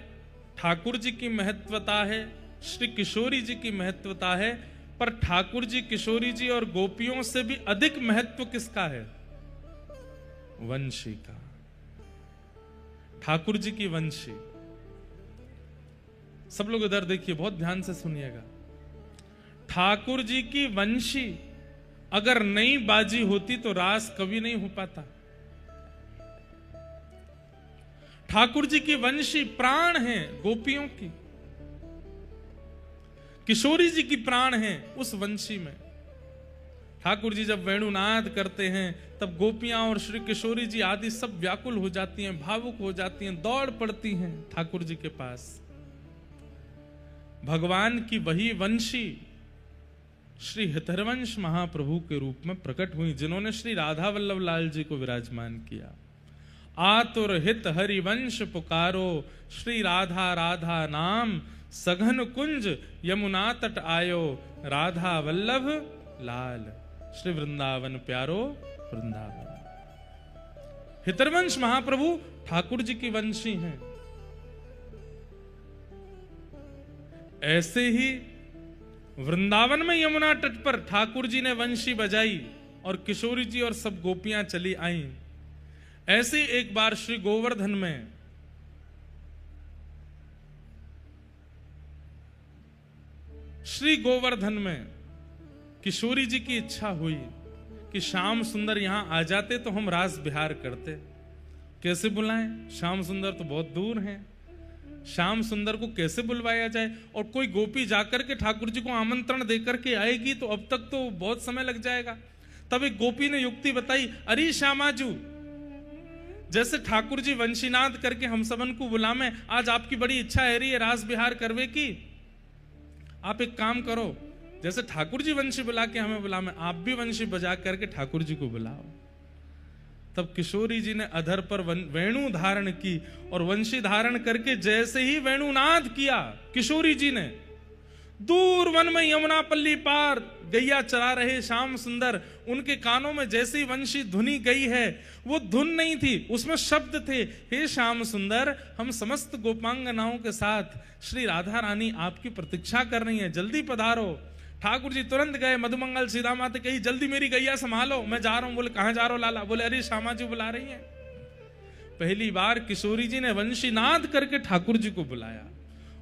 ठाकुर जी की महत्वता है, श्री किशोरी जी की महत्वता है, पर ठाकुर जी, किशोरी जी और गोपियों से भी अधिक महत्व किसका है? वंशी का। ठाकुर जी की वंशी। सब लोग इधर देखिए, बहुत ध्यान से सुनिएगा। ठाकुर जी की वंशी अगर नई बाजी होती तो रास कभी नहीं हो पाता। ठाकुर जी की वंशी प्राण है गोपियों की, किशोरी जी की प्राण है उस वंशी में। ठाकुर जी जब वेणुनाद करते हैं तब गोपियां और श्री किशोरी जी आदि सब व्याकुल हो जाती हैं, भावुक हो जाती हैं, दौड़ पड़ती हैं ठाकुर जी के पास। भगवान की वही वंशी श्री हितरवंश महाप्रभु के रूप में प्रकट हुई, जिन्होंने श्री राधा वल्लभ लाल जी को विराजमान किया। आतुर हित हरिवंश पुकारो, श्री राधा राधा नाम सघन कुंज यमुना तट आयो, राधा वल्लभ लाल। श्री वृंदावन प्यारो वृंदावन। हितरवंश महाप्रभु ठाकुर जी की वंशी हैं। ऐसे ही वृंदावन में यमुना तट पर ठाकुर जी ने वंशी बजाई और किशोरी जी और सब गोपियां चली आईं। ऐसे एक बार श्री गोवर्धन में श्री गोवर्धन में किशोरी जी की इच्छा हुई कि श्याम सुंदर यहां आ जाते तो हम रास विहार करते। कैसे बुलाएं? श्याम सुंदर तो बहुत दूर हैं। श्याम सुंदर को कैसे बुलवाया जाए? और कोई गोपी जाकर के ठाकुर जी को आमंत्रण देकर के आएगी तो अब तक तो बहुत समय लग जाएगा। तब एक गोपी ने युक्ति बताई, अरे श्यामाजू, जैसे ठाकुर जी वंशीनाद करके हम सबन को बुलावे, आज आपकी बड़ी इच्छा है रही है रास विहार करवे की। आप एक काम करो, जैसे ठाकुर जी वंशी बुला के हमें बुलावे, आप भी वंशी बजा करके ठाकुर जी को बुलाओ। तब किशोरी जी ने अधर पर वेणु धारण की और वंशी धारण करके जैसे ही वेणुनाद किया किशोरी जी ने, दूर वन में यमुना पल्ली पार गैया चरा रहे श्याम सुंदर, उनके कानों में जैसी वंशी धुनी गई है, वो धुन नहीं थी, उसमें शब्द थे, हे श्याम सुंदर, हम समस्त गोपांगनाओं के साथ श्री राधा रानी आपकी प्रतीक्षा कर रही हैं, जल्दी पधारो। ठाकुर जी तुरंत गए, मधुमंगल सीधा माते कही, जल्दी मेरी गैया संभालो, मैं जा रहा हूं। बोले कहां जा रहा हो लाला? बोले अरे श्यामा जी बुला रही हैं। पहली बार किशोरी जी ने वंशीनाद करके ठाकुर जी को बुलाया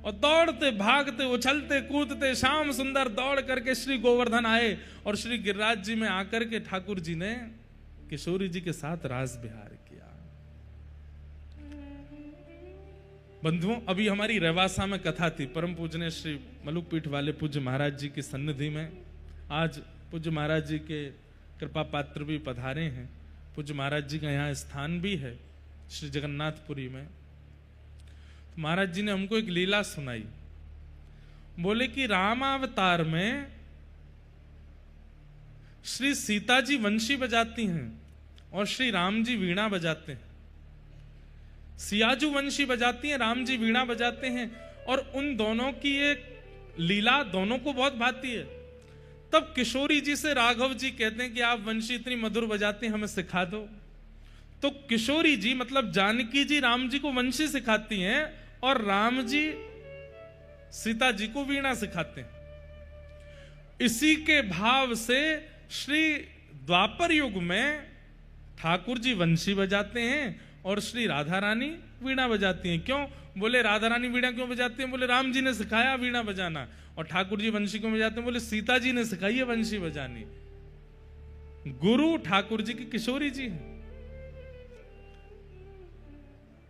और दौड़ते भागते उछलते कूदते श्याम सुंदर दौड़ करके श्री गोवर्धन आए और श्री गिरिराज जी में आकर के ठाकुर जी ने किशोरी जी के साथ रास विहार किया। बंधुओं, अभी हमारी रेवासा में कथा थी, परम पूजनीय श्री मलुक पीठ वाले पूज्य महाराज जी की सन्निधि में। आज पूज्य महाराज जी के कृपा पात्र भी पधारे हैं। पूज्य महाराज जी का यहाँ स्थान भी है श्री जगन्नाथपुरी में। तो महाराज जी ने हमको एक लीला सुनाई। बोले कि रामावतार में श्री सीता जी वंशी बजाती हैं और श्री राम जी वीणा बजाते हैं। सियाजू वंशी बजाती हैं, राम जी वीणा बजाते हैं, और उन दोनों की एक लीला दोनों को बहुत भाती है। तब किशोरी जी से राघव जी कहते हैं कि आप वंशी इतनी मधुर बजाते हैं, हमें सिखा दो। तो किशोरी जी मतलब जानकी जी राम जी को वंशी सिखाती हैं और राम जी सीता जी को वीणा सिखाते हैं। इसी के भाव से श्री द्वापर युग में ठाकुर जी वंशी बजाते हैं और श्री राधा रानी वीणा बजाती हैं। क्यों? बोले राधा रानी वीणा क्यों बजाती हैं? बोले राम जी ने सिखाया वीणा बजाना। और ठाकुर जी वंशी क्यों बजाते हैं? बोले सीता जी ने सिखाई है वंशी बजानी। गुरु ठाकुर जी की किशोरी जी हैं।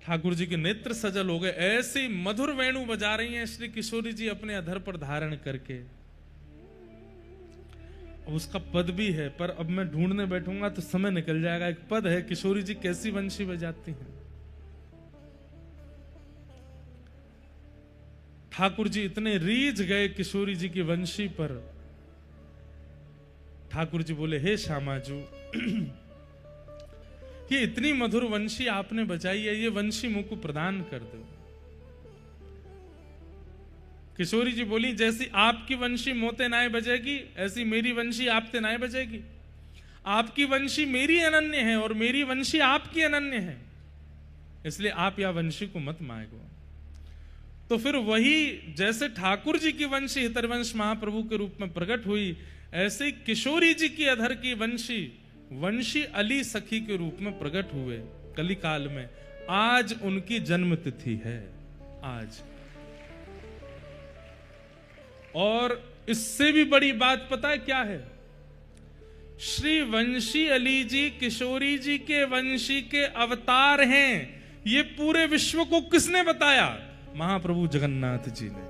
ठाकुर जी के नेत्र सजल हो गए, ऐसी मधुर वेणु बजा रही हैं श्री किशोरी जी अपने अधर पर धारण करके। अब उसका पद भी है, पर अब मैं ढूंढने बैठूंगा तो समय निकल जाएगा। एक पद है, किशोरी जी कैसी वंशी बजाती हैं। ठाकुर जी इतने रीझ गए किशोरी जी की वंशी पर। ठाकुर जी बोले, हे श्यामाजू, ये इतनी मधुर वंशी आपने बजाई है, ये वंशी मुझको प्रदान कर दो। किशोरी जी बोली, जैसी आपकी वंशी मोते नाय बजेगी, ऐसी मेरी वंशी आपते नाय बजेगी। आपकी वंशी मेरी अनन्य है और मेरी वंशी आपकी अनन्य है, इसलिए आप या वंशी को मत मांगो। तो फिर वही जैसे ठाकुर जी की वंशी हितरवंश महाप्रभु के रूप में प्रकट हुई, ऐसे किशोरी जी की अधर की वंशी वंशी अली सखी के रूप में प्रकट हुए कलिकाल में। आज उनकी जन्म तिथि है आज। और इससे भी बड़ी बात पता है क्या है? श्री वंशी अली जी किशोरी जी के वंशी के अवतार हैं। ये पूरे विश्व को किसने बताया? महाप्रभु जगन्नाथ जी ने।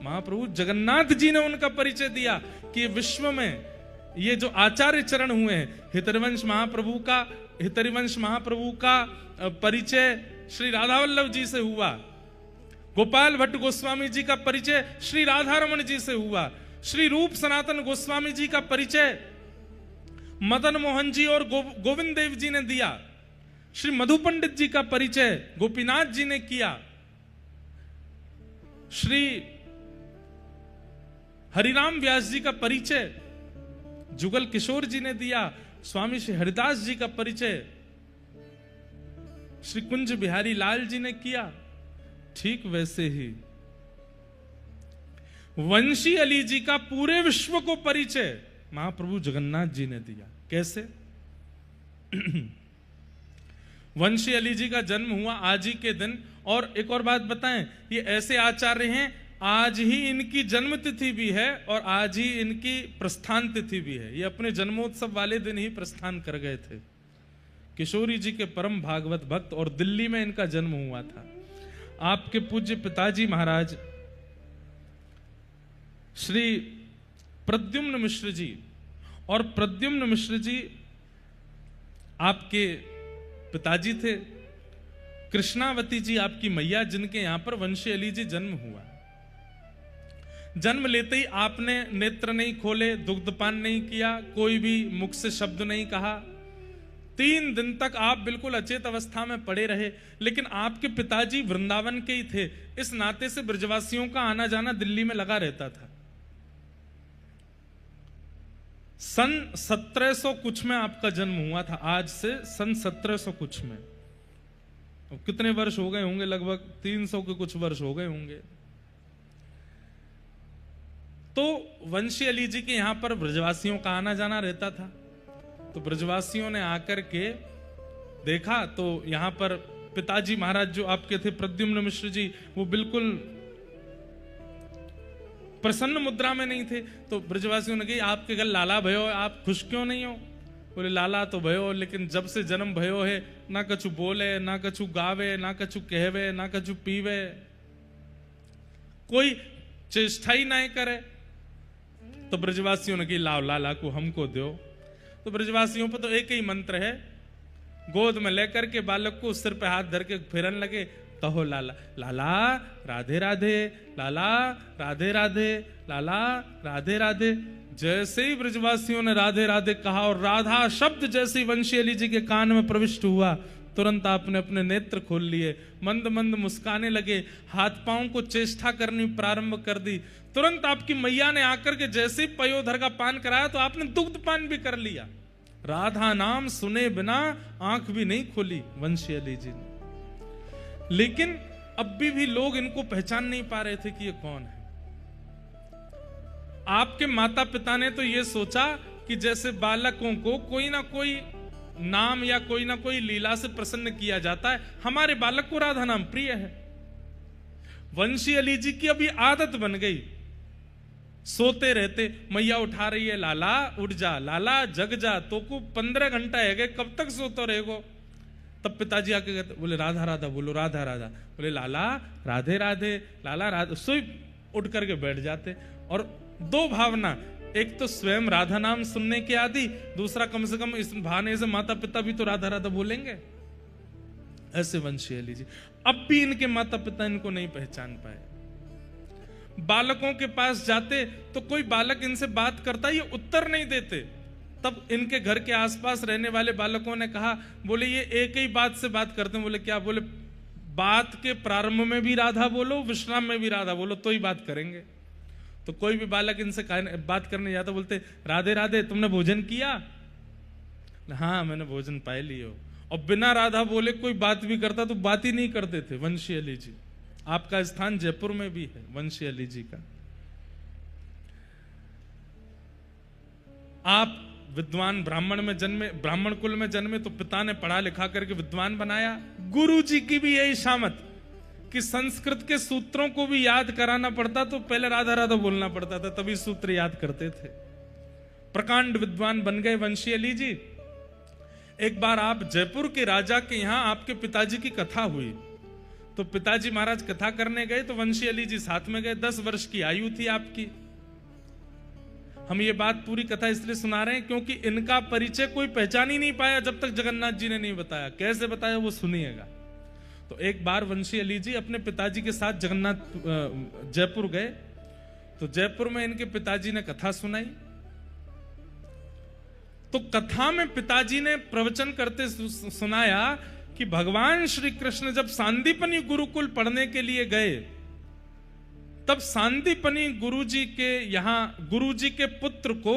महाप्रभु जगन्नाथ जी ने उनका परिचय दिया कि विश्व में ये जो आचार्य चरण हुए हैं, हितरवंश महाप्रभु का परिचय श्री राधा वल्लभ जी से हुआ। गोपाल भट्ट गोस्वामी जी का परिचय श्री राधा रमण जी से हुआ। श्री रूप सनातन गोस्वामी जी का परिचय मदन मोहन जी और गोविंद देव जी ने दिया। श्री मधु पंडित जी का परिचय गोपीनाथ जी ने किया। श्री हरिराम व्यास जी का परिचय जुगल किशोर जी ने दिया। स्वामी श्री हरिदास जी का परिचय श्री कुंज बिहारी लाल जी ने किया। ठीक वैसे ही वंशी अली जी का पूरे विश्व को परिचय महाप्रभु जगन्नाथ जी ने दिया। कैसे? वंशी अली जी का जन्म हुआ आज ही के दिन। और एक और बात बताएं, ये ऐसे आचार्य हैं आज ही इनकी जन्म तिथि भी है और आज ही इनकी प्रस्थान तिथि भी है। ये अपने जन्मोत्सव वाले दिन ही प्रस्थान कर गए थे। किशोरी जी के परम भागवत भक्त, और दिल्ली में इनका जन्म हुआ था। आपके पूज्य पिताजी महाराज श्री प्रद्युम्न मिश्र जी, और प्रद्युम्न मिश्र जी आपके पिताजी थे। कृष्णावती जी आपकी मैया, जिनके यहां पर वंशी अली जी जन्म हुआ। जन्म लेते ही आपने नेत्र नहीं खोले, दुग्धपान नहीं किया, कोई भी मुख से शब्द नहीं कहा। 3 दिन तक आप बिल्कुल अचेत अवस्था में पड़े रहे। लेकिन आपके पिताजी वृंदावन के ही थे, इस नाते से ब्रजवासियों का आना जाना दिल्ली में लगा रहता था। सन 1700 कुछ में आपका जन्म हुआ था, आज से सन 1700 कुछ में। अब कितने वर्ष हो गए होंगे? लगभग 300 के कुछ वर्ष हो गए होंगे। तो वंशी अली जी के यहां पर ब्रजवासियों का आना जाना रहता था। तो ब्रजवासियों ने आकर के देखा तो यहां पर पिताजी महाराज जो आपके थे प्रद्युम्न मिश्र जी, वो बिल्कुल प्रसन्न मुद्रा में नहीं थे। तो ब्रजवासियों ने कहा, आपके घर लाला भयो, आप खुश क्यों नहीं हो? बोले, लाला तो भयो, लेकिन जब से जन्म भयो है ना कछु बोले, ना कछु गावे, ना कछु कहवे, ना कछु पीवे, कोई चेष्टा ही नहीं करे। तो ब्रजवासियों ने कहा, लाओ लाला को हमको दो। तो ब्रजवासियों पर तो एक ही मंत्र है, गोद में लेकर के बालक को सिर पे हाथ धर के फेरन लगे, कहो लाला लाला राधे राधे, लाला राधे राधे, लाला राधे राधे। जैसे ही ब्रजवासियों ने राधे राधे कहा और राधा शब्द जैसे ही वंशी अली जी के कान में प्रविष्ट हुआ, तुरंत आपने अपने नेत्र खोल लिए, मंद मंद मुस्काने लगे, हाथ पांव को चेष्टा करनी प्रारंभ कर दी। तुरंत आपकी मैया ने आकर के जैसे ही पयोधर का पान कराया तो आपने दुग्ध पान भी कर लिया। राधा नाम सुने बिना आंख भी नहीं खोली वंशी अली जी ने। लेकिन अब भी लोग इनको पहचान नहीं पा रहे थे कि ये कौन है। आपके माता पिता ने तो ये सोचा कि जैसे बालकों को कोई ना कोई नाम या कोई ना कोई लीला से प्रसन्न किया जाता है, हमारे बालक को राधा नाम प्रिय है। वंशी अली जी की अभी आदत बन गई, सोते रहते मैया उठा रही है, लाला उठ जा, लाला जग जा, तो को 15 घंटा है गए, कब तक सोते रहेगो? तब पिताजी आके कहते, बोले राधा राधा बोलो, राधा राधा। बोले लाला राधे राधे, लाला राधा। सोई उठ करके बैठ जाते। और 2 भावना, एक तो स्वयं राधा नाम सुनने के आदि, दूसरा कम से कम इस बहाने से माता पिता भी तो राधा राधा बोलेंगे। ऐसे वंशी अली जी। अब भी इनके माता पिता इनको नहीं पहचान पाए। बालकों के पास जाते तो कोई बालक इनसे बात करता, ये उत्तर नहीं देते। तब इनके घर के आसपास रहने वाले बालकों ने कहा, बोले ये एक ही बात से बात करते हैं। बोले क्या? बोले बात के प्रारंभ में भी राधा बोलो, विश्राम में भी राधा बोलो, तो ही बात करेंगे। तो कोई भी बालक इनसे बात करने जाता, बोलते राधे राधे, तुमने भोजन किया? हाँ मैंने भोजन पाए लियो। और बिना राधा बोले कोई बात भी करता तो बात ही नहीं करते थे वंशी अली जी। आपका स्थान जयपुर में भी है वंशी अली जी का। आप विद्वान ब्राह्मण में जन्मे, ब्राह्मण कुल में जन्मे, तो पिता ने पढ़ा लिखा करके विद्वान बनाया। गुरु जी की भी यही शामत कि संस्कृत के सूत्रों को भी याद कराना पड़ता तो पहले राधा राधा बोलना पड़ता था, तभी सूत्र याद करते थे। प्रकांड विद्वान बन गए वंशी अली जी। एक बार आप जयपुर के राजा के यहां आपके पिताजी की कथा हुई, तो पिताजी महाराज कथा करने गए तो वंशी अली जी साथ में गए। 10 वर्ष की आयु थी आपकी। हम ये बात पूरी कथा इसलिए सुना रहे हैं क्योंकि इनका परिचय कोई पहचान ही नहीं पाया जब तक जगन्नाथ जी ने नहीं बताया। कैसे बताया वो सुनिएगा। तो एक बार वंशी अली जी अपने पिताजी के साथ जगन्नाथ जयपुर गए, तो जयपुर में इनके पिताजी ने कथा सुनाई। तो कथा में पिताजी ने प्रवचन करते सुनाया कि भगवान श्री कृष्ण जब सांदीपनी गुरुकुल पढ़ने के लिए गए, तब सांदीपनी गुरुजी के यहां गुरुजी के पुत्र को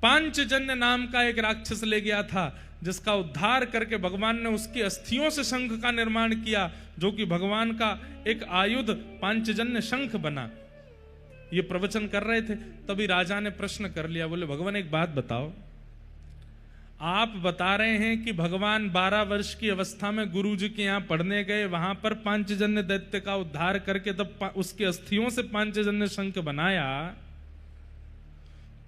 पांचजन्य नाम का एक राक्षस ले गया था, जिसका उद्धार करके भगवान ने उसकी अस्थियों से शंख का निर्माण किया, जो कि भगवान का एक आयुध पांचजन्य शंख बना। ये प्रवचन कर रहे थे, तभी राजा ने प्रश्न कर लिया, बोले भगवान एक बात बताओ, आप बता रहे हैं कि भगवान 12 वर्ष की अवस्था में गुरु जी के यहाँ पढ़ने गए, वहां पर पांचजन्य दैत्य का उद्धार करके तब उसकी अस्थियों से पांचजन्य शंख बनाया।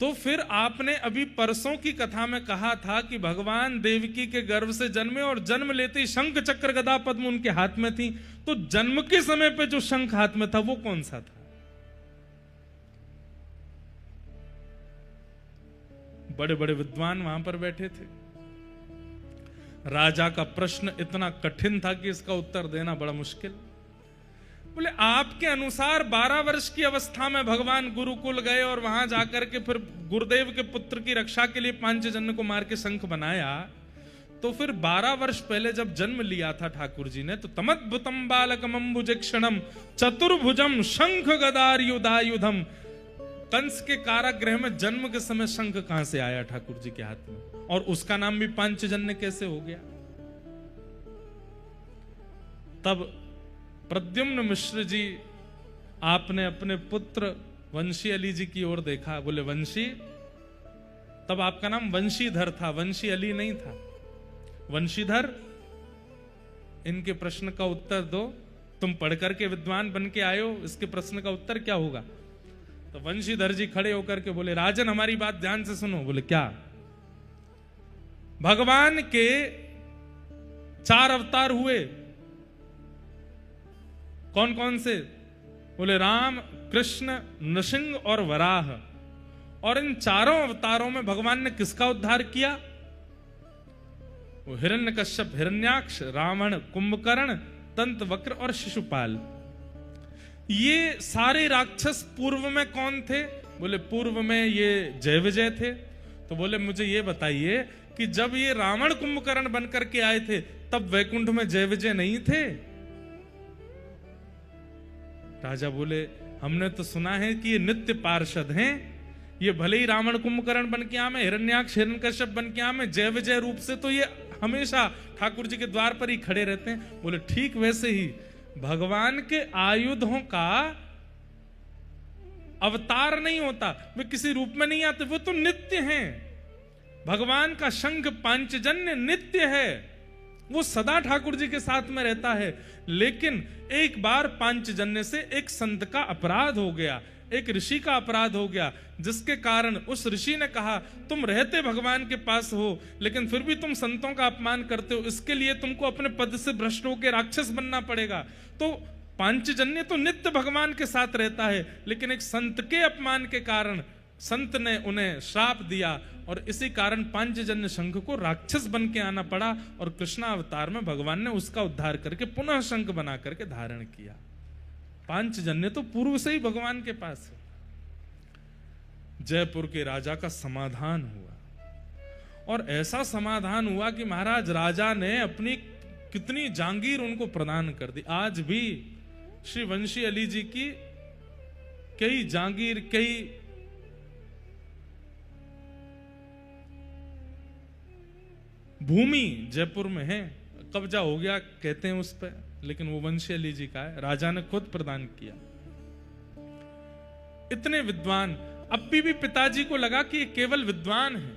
तो फिर आपने अभी परसों की कथा में कहा था कि भगवान देवकी के गर्भ से जन्मे और जन्म लेते ही शंख चक्र गदा पद्म उनके हाथ में थी। तो जन्म के समय पे जो शंख हाथ में था वो कौन सा था? बड़े बड़े विद्वान वहां पर बैठे थे। राजा का प्रश्न इतना कठिन था कि इसका उत्तर देना बड़ा मुश्किल। बोले आपके अनुसार 12 वर्ष की अवस्था में भगवान गुरुकुल गए और वहां जाकर के फिर गुरुदेव के पुत्र की रक्षा के लिए पांचजन्य को मार के शंख बनाया। तो फिर 12 वर्ष पहले जब जन्म लिया था ठाकुर जी ने, तो तमद्भुतम बालकम अम्बुजक्षणम चतुर्भुजम शंख गदायुधायुधम, कंस के कारागृह में जन्म के समय शंख कहां से आया ठाकुर जी के हाथ में, और उसका नाम भी पांचजन्य कैसे हो गया? तब प्रद्युम्न मिश्र जी, आपने अपने पुत्र वंशी अली जी की ओर देखा। बोले वंशी, तब आपका नाम वंशीधर था, वंशी अली नहीं था। वंशीधर, इनके प्रश्न का उत्तर दो। तुम पढ़ करके विद्वान बन के आए हो, इसके प्रश्न का उत्तर क्या होगा? तो वंशीधर जी खड़े होकर के बोले राजन हमारी बात ध्यान से सुनो। बोले क्या? भगवान के 4 अवतार हुए, कौन कौन से? बोले राम, कृष्ण, नृसिंह और वराह। और इन चारों अवतारों में भगवान ने किसका उद्धार किया? वो हिरण्यकश्यप, हिरण्याक्ष, रावण, कुंभकर्ण, तंतवक्र और शिशुपाल। ये सारे राक्षस पूर्व में कौन थे? बोले पूर्व में ये जय विजय थे। तो बोले मुझे ये बताइए कि जब ये रावण कुंभकर्ण बनकर के आए थे तब वैकुंठ में जय विजय नहीं थे? राजा बोले हमने तो सुना है कि ये नित्य पार्षद हैं, ये भले ही रावण कुंभकर्ण बन के आए, हिरण्याक्ष हिरण्यकश्यप बन के आए, जय विजय रूप से तो ये हमेशा ठाकुर जी के द्वार पर ही खड़े रहते हैं। बोले ठीक वैसे ही भगवान के आयुधों का अवतार नहीं होता, वे किसी रूप में नहीं आते, वो तो नित्य हैं। भगवान का शंख पांचजन्य नित्य है, वो सदा ठाकुर जी के साथ में रहता है। लेकिन एक बार पांचजन्य से एक संत का अपराध हो गया, एक ऋषि का अपराध हो गया, जिसके कारण उस ऋषि ने कहा तुम रहते भगवान के पास हो लेकिन फिर भी तुम संतों का अपमान करते हो, इसके लिए तुमको अपने पद से भ्रष्ट होकर राक्षस बनना पड़ेगा। तो पांचजन्य तो नित्य भगवान के साथ रहता है, लेकिन एक संत के अपमान के कारण संत ने उन्हें श्राप दिया और इसी कारण पांचजन्य शंख को राक्षस बन के आना पड़ा। और कृष्णावतार में भगवान ने उसका उद्धार करके पुनः शंख बना करके धारण किया। पांचजन्य तो पूर्व से ही भगवान के पास है। जयपुर के राजा का समाधान हुआ और ऐसा समाधान हुआ कि महाराज राजा ने अपनी कितनी जागीर उनको प्रदान कर दी। आज भी श्री वंशी अली जी की कई जागीर, कई भूमि जयपुर में है, कब्जा हो गया कहते हैं उस पर, लेकिन वो वंशी अली जी का है, राजा ने खुद प्रदान किया। इतने विद्वान, अब भी पिताजी को लगा कि ये केवल विद्वान है,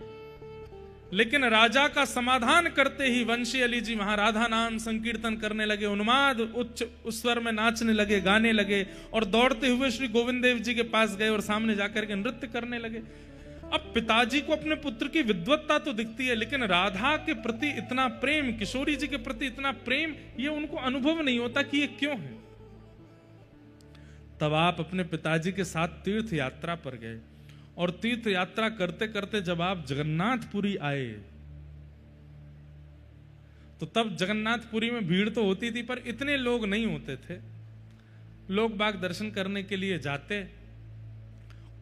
लेकिन राजा का समाधान करते ही वंशी अली जी वहां राधा नाम संकीर्तन करने लगे, उन्माद उच्च स्वर में नाचने लगे, गाने लगे और दौड़ते हुए श्री गोविंद देव जी के पास गए और सामने जाकर के नृत्य करने लगे। अब पिताजी को अपने पुत्र की विद्वत्ता तो दिखती है, लेकिन राधा के प्रति इतना प्रेम, किशोरी जी के प्रति इतना प्रेम, ये उनको अनुभव नहीं होता कि ये क्यों है। तब आप अपने पिताजी के साथ तीर्थ यात्रा पर गए और तीर्थ यात्रा करते करते जब आप जगन्नाथपुरी आए तो तब जगन्नाथपुरी में भीड़ तो होती थी पर इतने लोग नहीं होते थे। लोग बाग दर्शन करने के लिए जाते,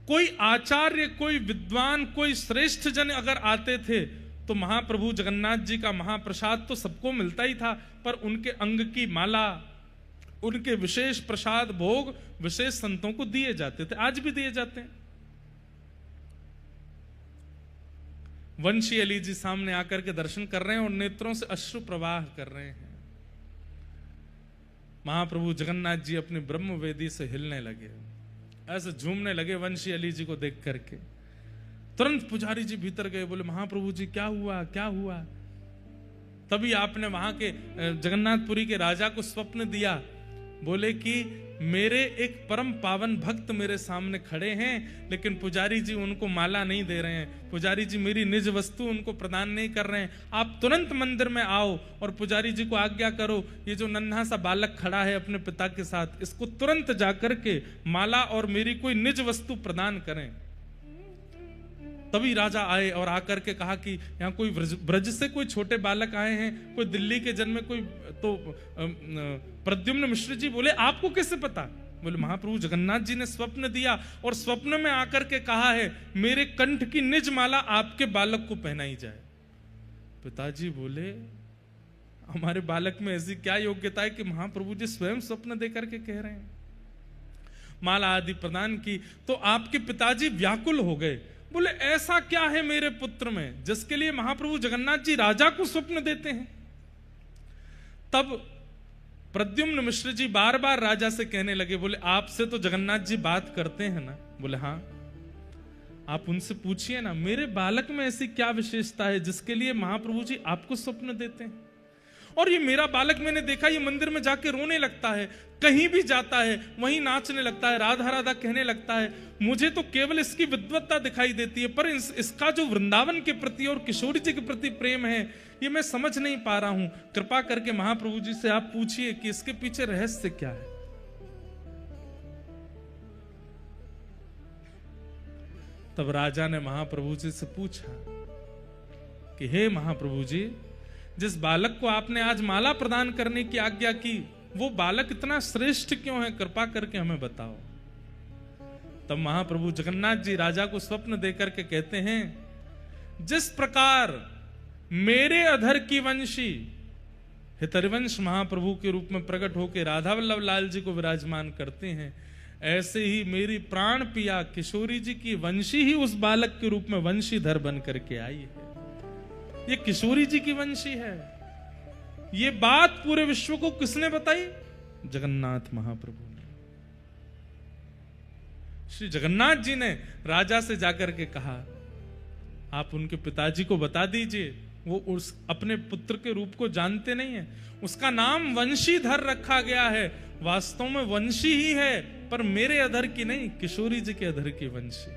कोई आचार्य, कोई विद्वान, कोई श्रेष्ठ जन अगर आते थे तो महाप्रभु जगन्नाथ जी का महाप्रसाद तो सबको मिलता ही था, पर उनके अंग की माला, उनके विशेष प्रसाद भोग विशेष संतों को दिए जाते थे, आज भी दिए जाते हैं। वंशी अली जी सामने आकर के दर्शन कर रहे हैं और नेत्रों से अश्रु प्रवाह कर रहे हैं। महाप्रभु जगन्नाथ जी अपनी ब्रह्म वेदी से हिलने लगे, ऐसे झूमने लगे वंशी अली जी को देख करके। तुरंत पुजारी जी भीतर गए, बोले महाप्रभु जी क्या हुआ क्या हुआ। तभी आपने वहां के जगन्नाथपुरी के राजा को स्वप्न दिया, बोले कि मेरे एक परम पावन भक्त मेरे सामने खड़े हैं, लेकिन पुजारी जी उनको माला नहीं दे रहे हैं, पुजारी जी मेरी निज वस्तु उनको प्रदान नहीं कर रहे हैं। आप तुरंत मंदिर में आओ और पुजारी जी को आज्ञा करो, ये जो नन्हा सा बालक खड़ा है अपने पिता के साथ, इसको तुरंत जाकर के माला और मेरी कोई निज वस्तु प्रदान करें। तभी राजा आए और आकर के कहा कि यहाँ कोई ब्रज से कोई छोटे बालक आए हैं, कोई दिल्ली के जन्मे कोई, तो प्रद्युम्न मिश्र जी बोले आपको कैसे पता। बोले महाप्रभु जगन्नाथ जी ने स्वप्न दिया और स्वप्न में आकर के कहा है मेरे कंठ की निज माला आपके बालक को पहनाई जाए। पिताजी बोले हमारे बालक में ऐसी क्या योग्यता है कि महाप्रभु जी स्वयं स्वप्न देकर के कह रहे हैं। माला आदि प्रदान की तो आपके पिताजी व्याकुल हो गए, बोले ऐसा क्या है मेरे पुत्र में जिसके लिए महाप्रभु जगन्नाथ जी राजा को स्वप्न देते हैं। तब प्रद्युम्न मिश्र जी बार बार राजा से कहने लगे, बोले आपसे तो जगन्नाथ जी बात करते हैं ना। बोले हाँ, आप उनसे पूछिए ना मेरे बालक में ऐसी क्या विशेषता है जिसके लिए महाप्रभु जी आपको स्वप्न देते हैं। और ये मेरा बालक मैंने देखा ये मंदिर में जाके रोने लगता है, कहीं भी जाता है वहीं नाचने लगता है, राधा राधा कहने लगता है। मुझे तो केवल इसकी विद्वत्ता दिखाई देती है, पर इसका जो वृंदावन के प्रति और किशोरी जी के प्रति प्रेम है ये मैं समझ नहीं पा रहा हूं। कृपा करके महाप्रभु जी से आप पूछिए कि इसके पीछे रहस्य क्या है। तब राजा ने महाप्रभु जी से पूछा कि हे महाप्रभु जी, जिस बालक को आपने आज माला प्रदान करने की आज्ञा की वो बालक इतना श्रेष्ठ क्यों है, कृपा करके हमें बताओ। तब महाप्रभु जगन्नाथ जी राजा को स्वप्न देकर के कहते हैं जिस प्रकार मेरे अधर की वंशी हितरिवंश महाप्रभु के रूप में प्रकट होकर राधा वल्लभ लाल जी को विराजमान करते हैं, ऐसे ही मेरी प्राण पिया किशोरी जी की वंशी ही उस बालक के रूप में वंशीधर बन करके आई है। ये किशोरी जी की वंशी है। ये बात पूरे विश्व को किसने बताई? जगन्नाथ महाप्रभु ने। श्री जगन्नाथ जी ने राजा से जाकर के कहा आप उनके पिताजी को बता दीजिए, वो उस अपने पुत्र के रूप को जानते नहीं है, उसका नाम वंशीधर रखा गया है, वास्तव में वंशी ही है पर मेरे अधर की नहीं, किशोरी जी के अधर की वंशी।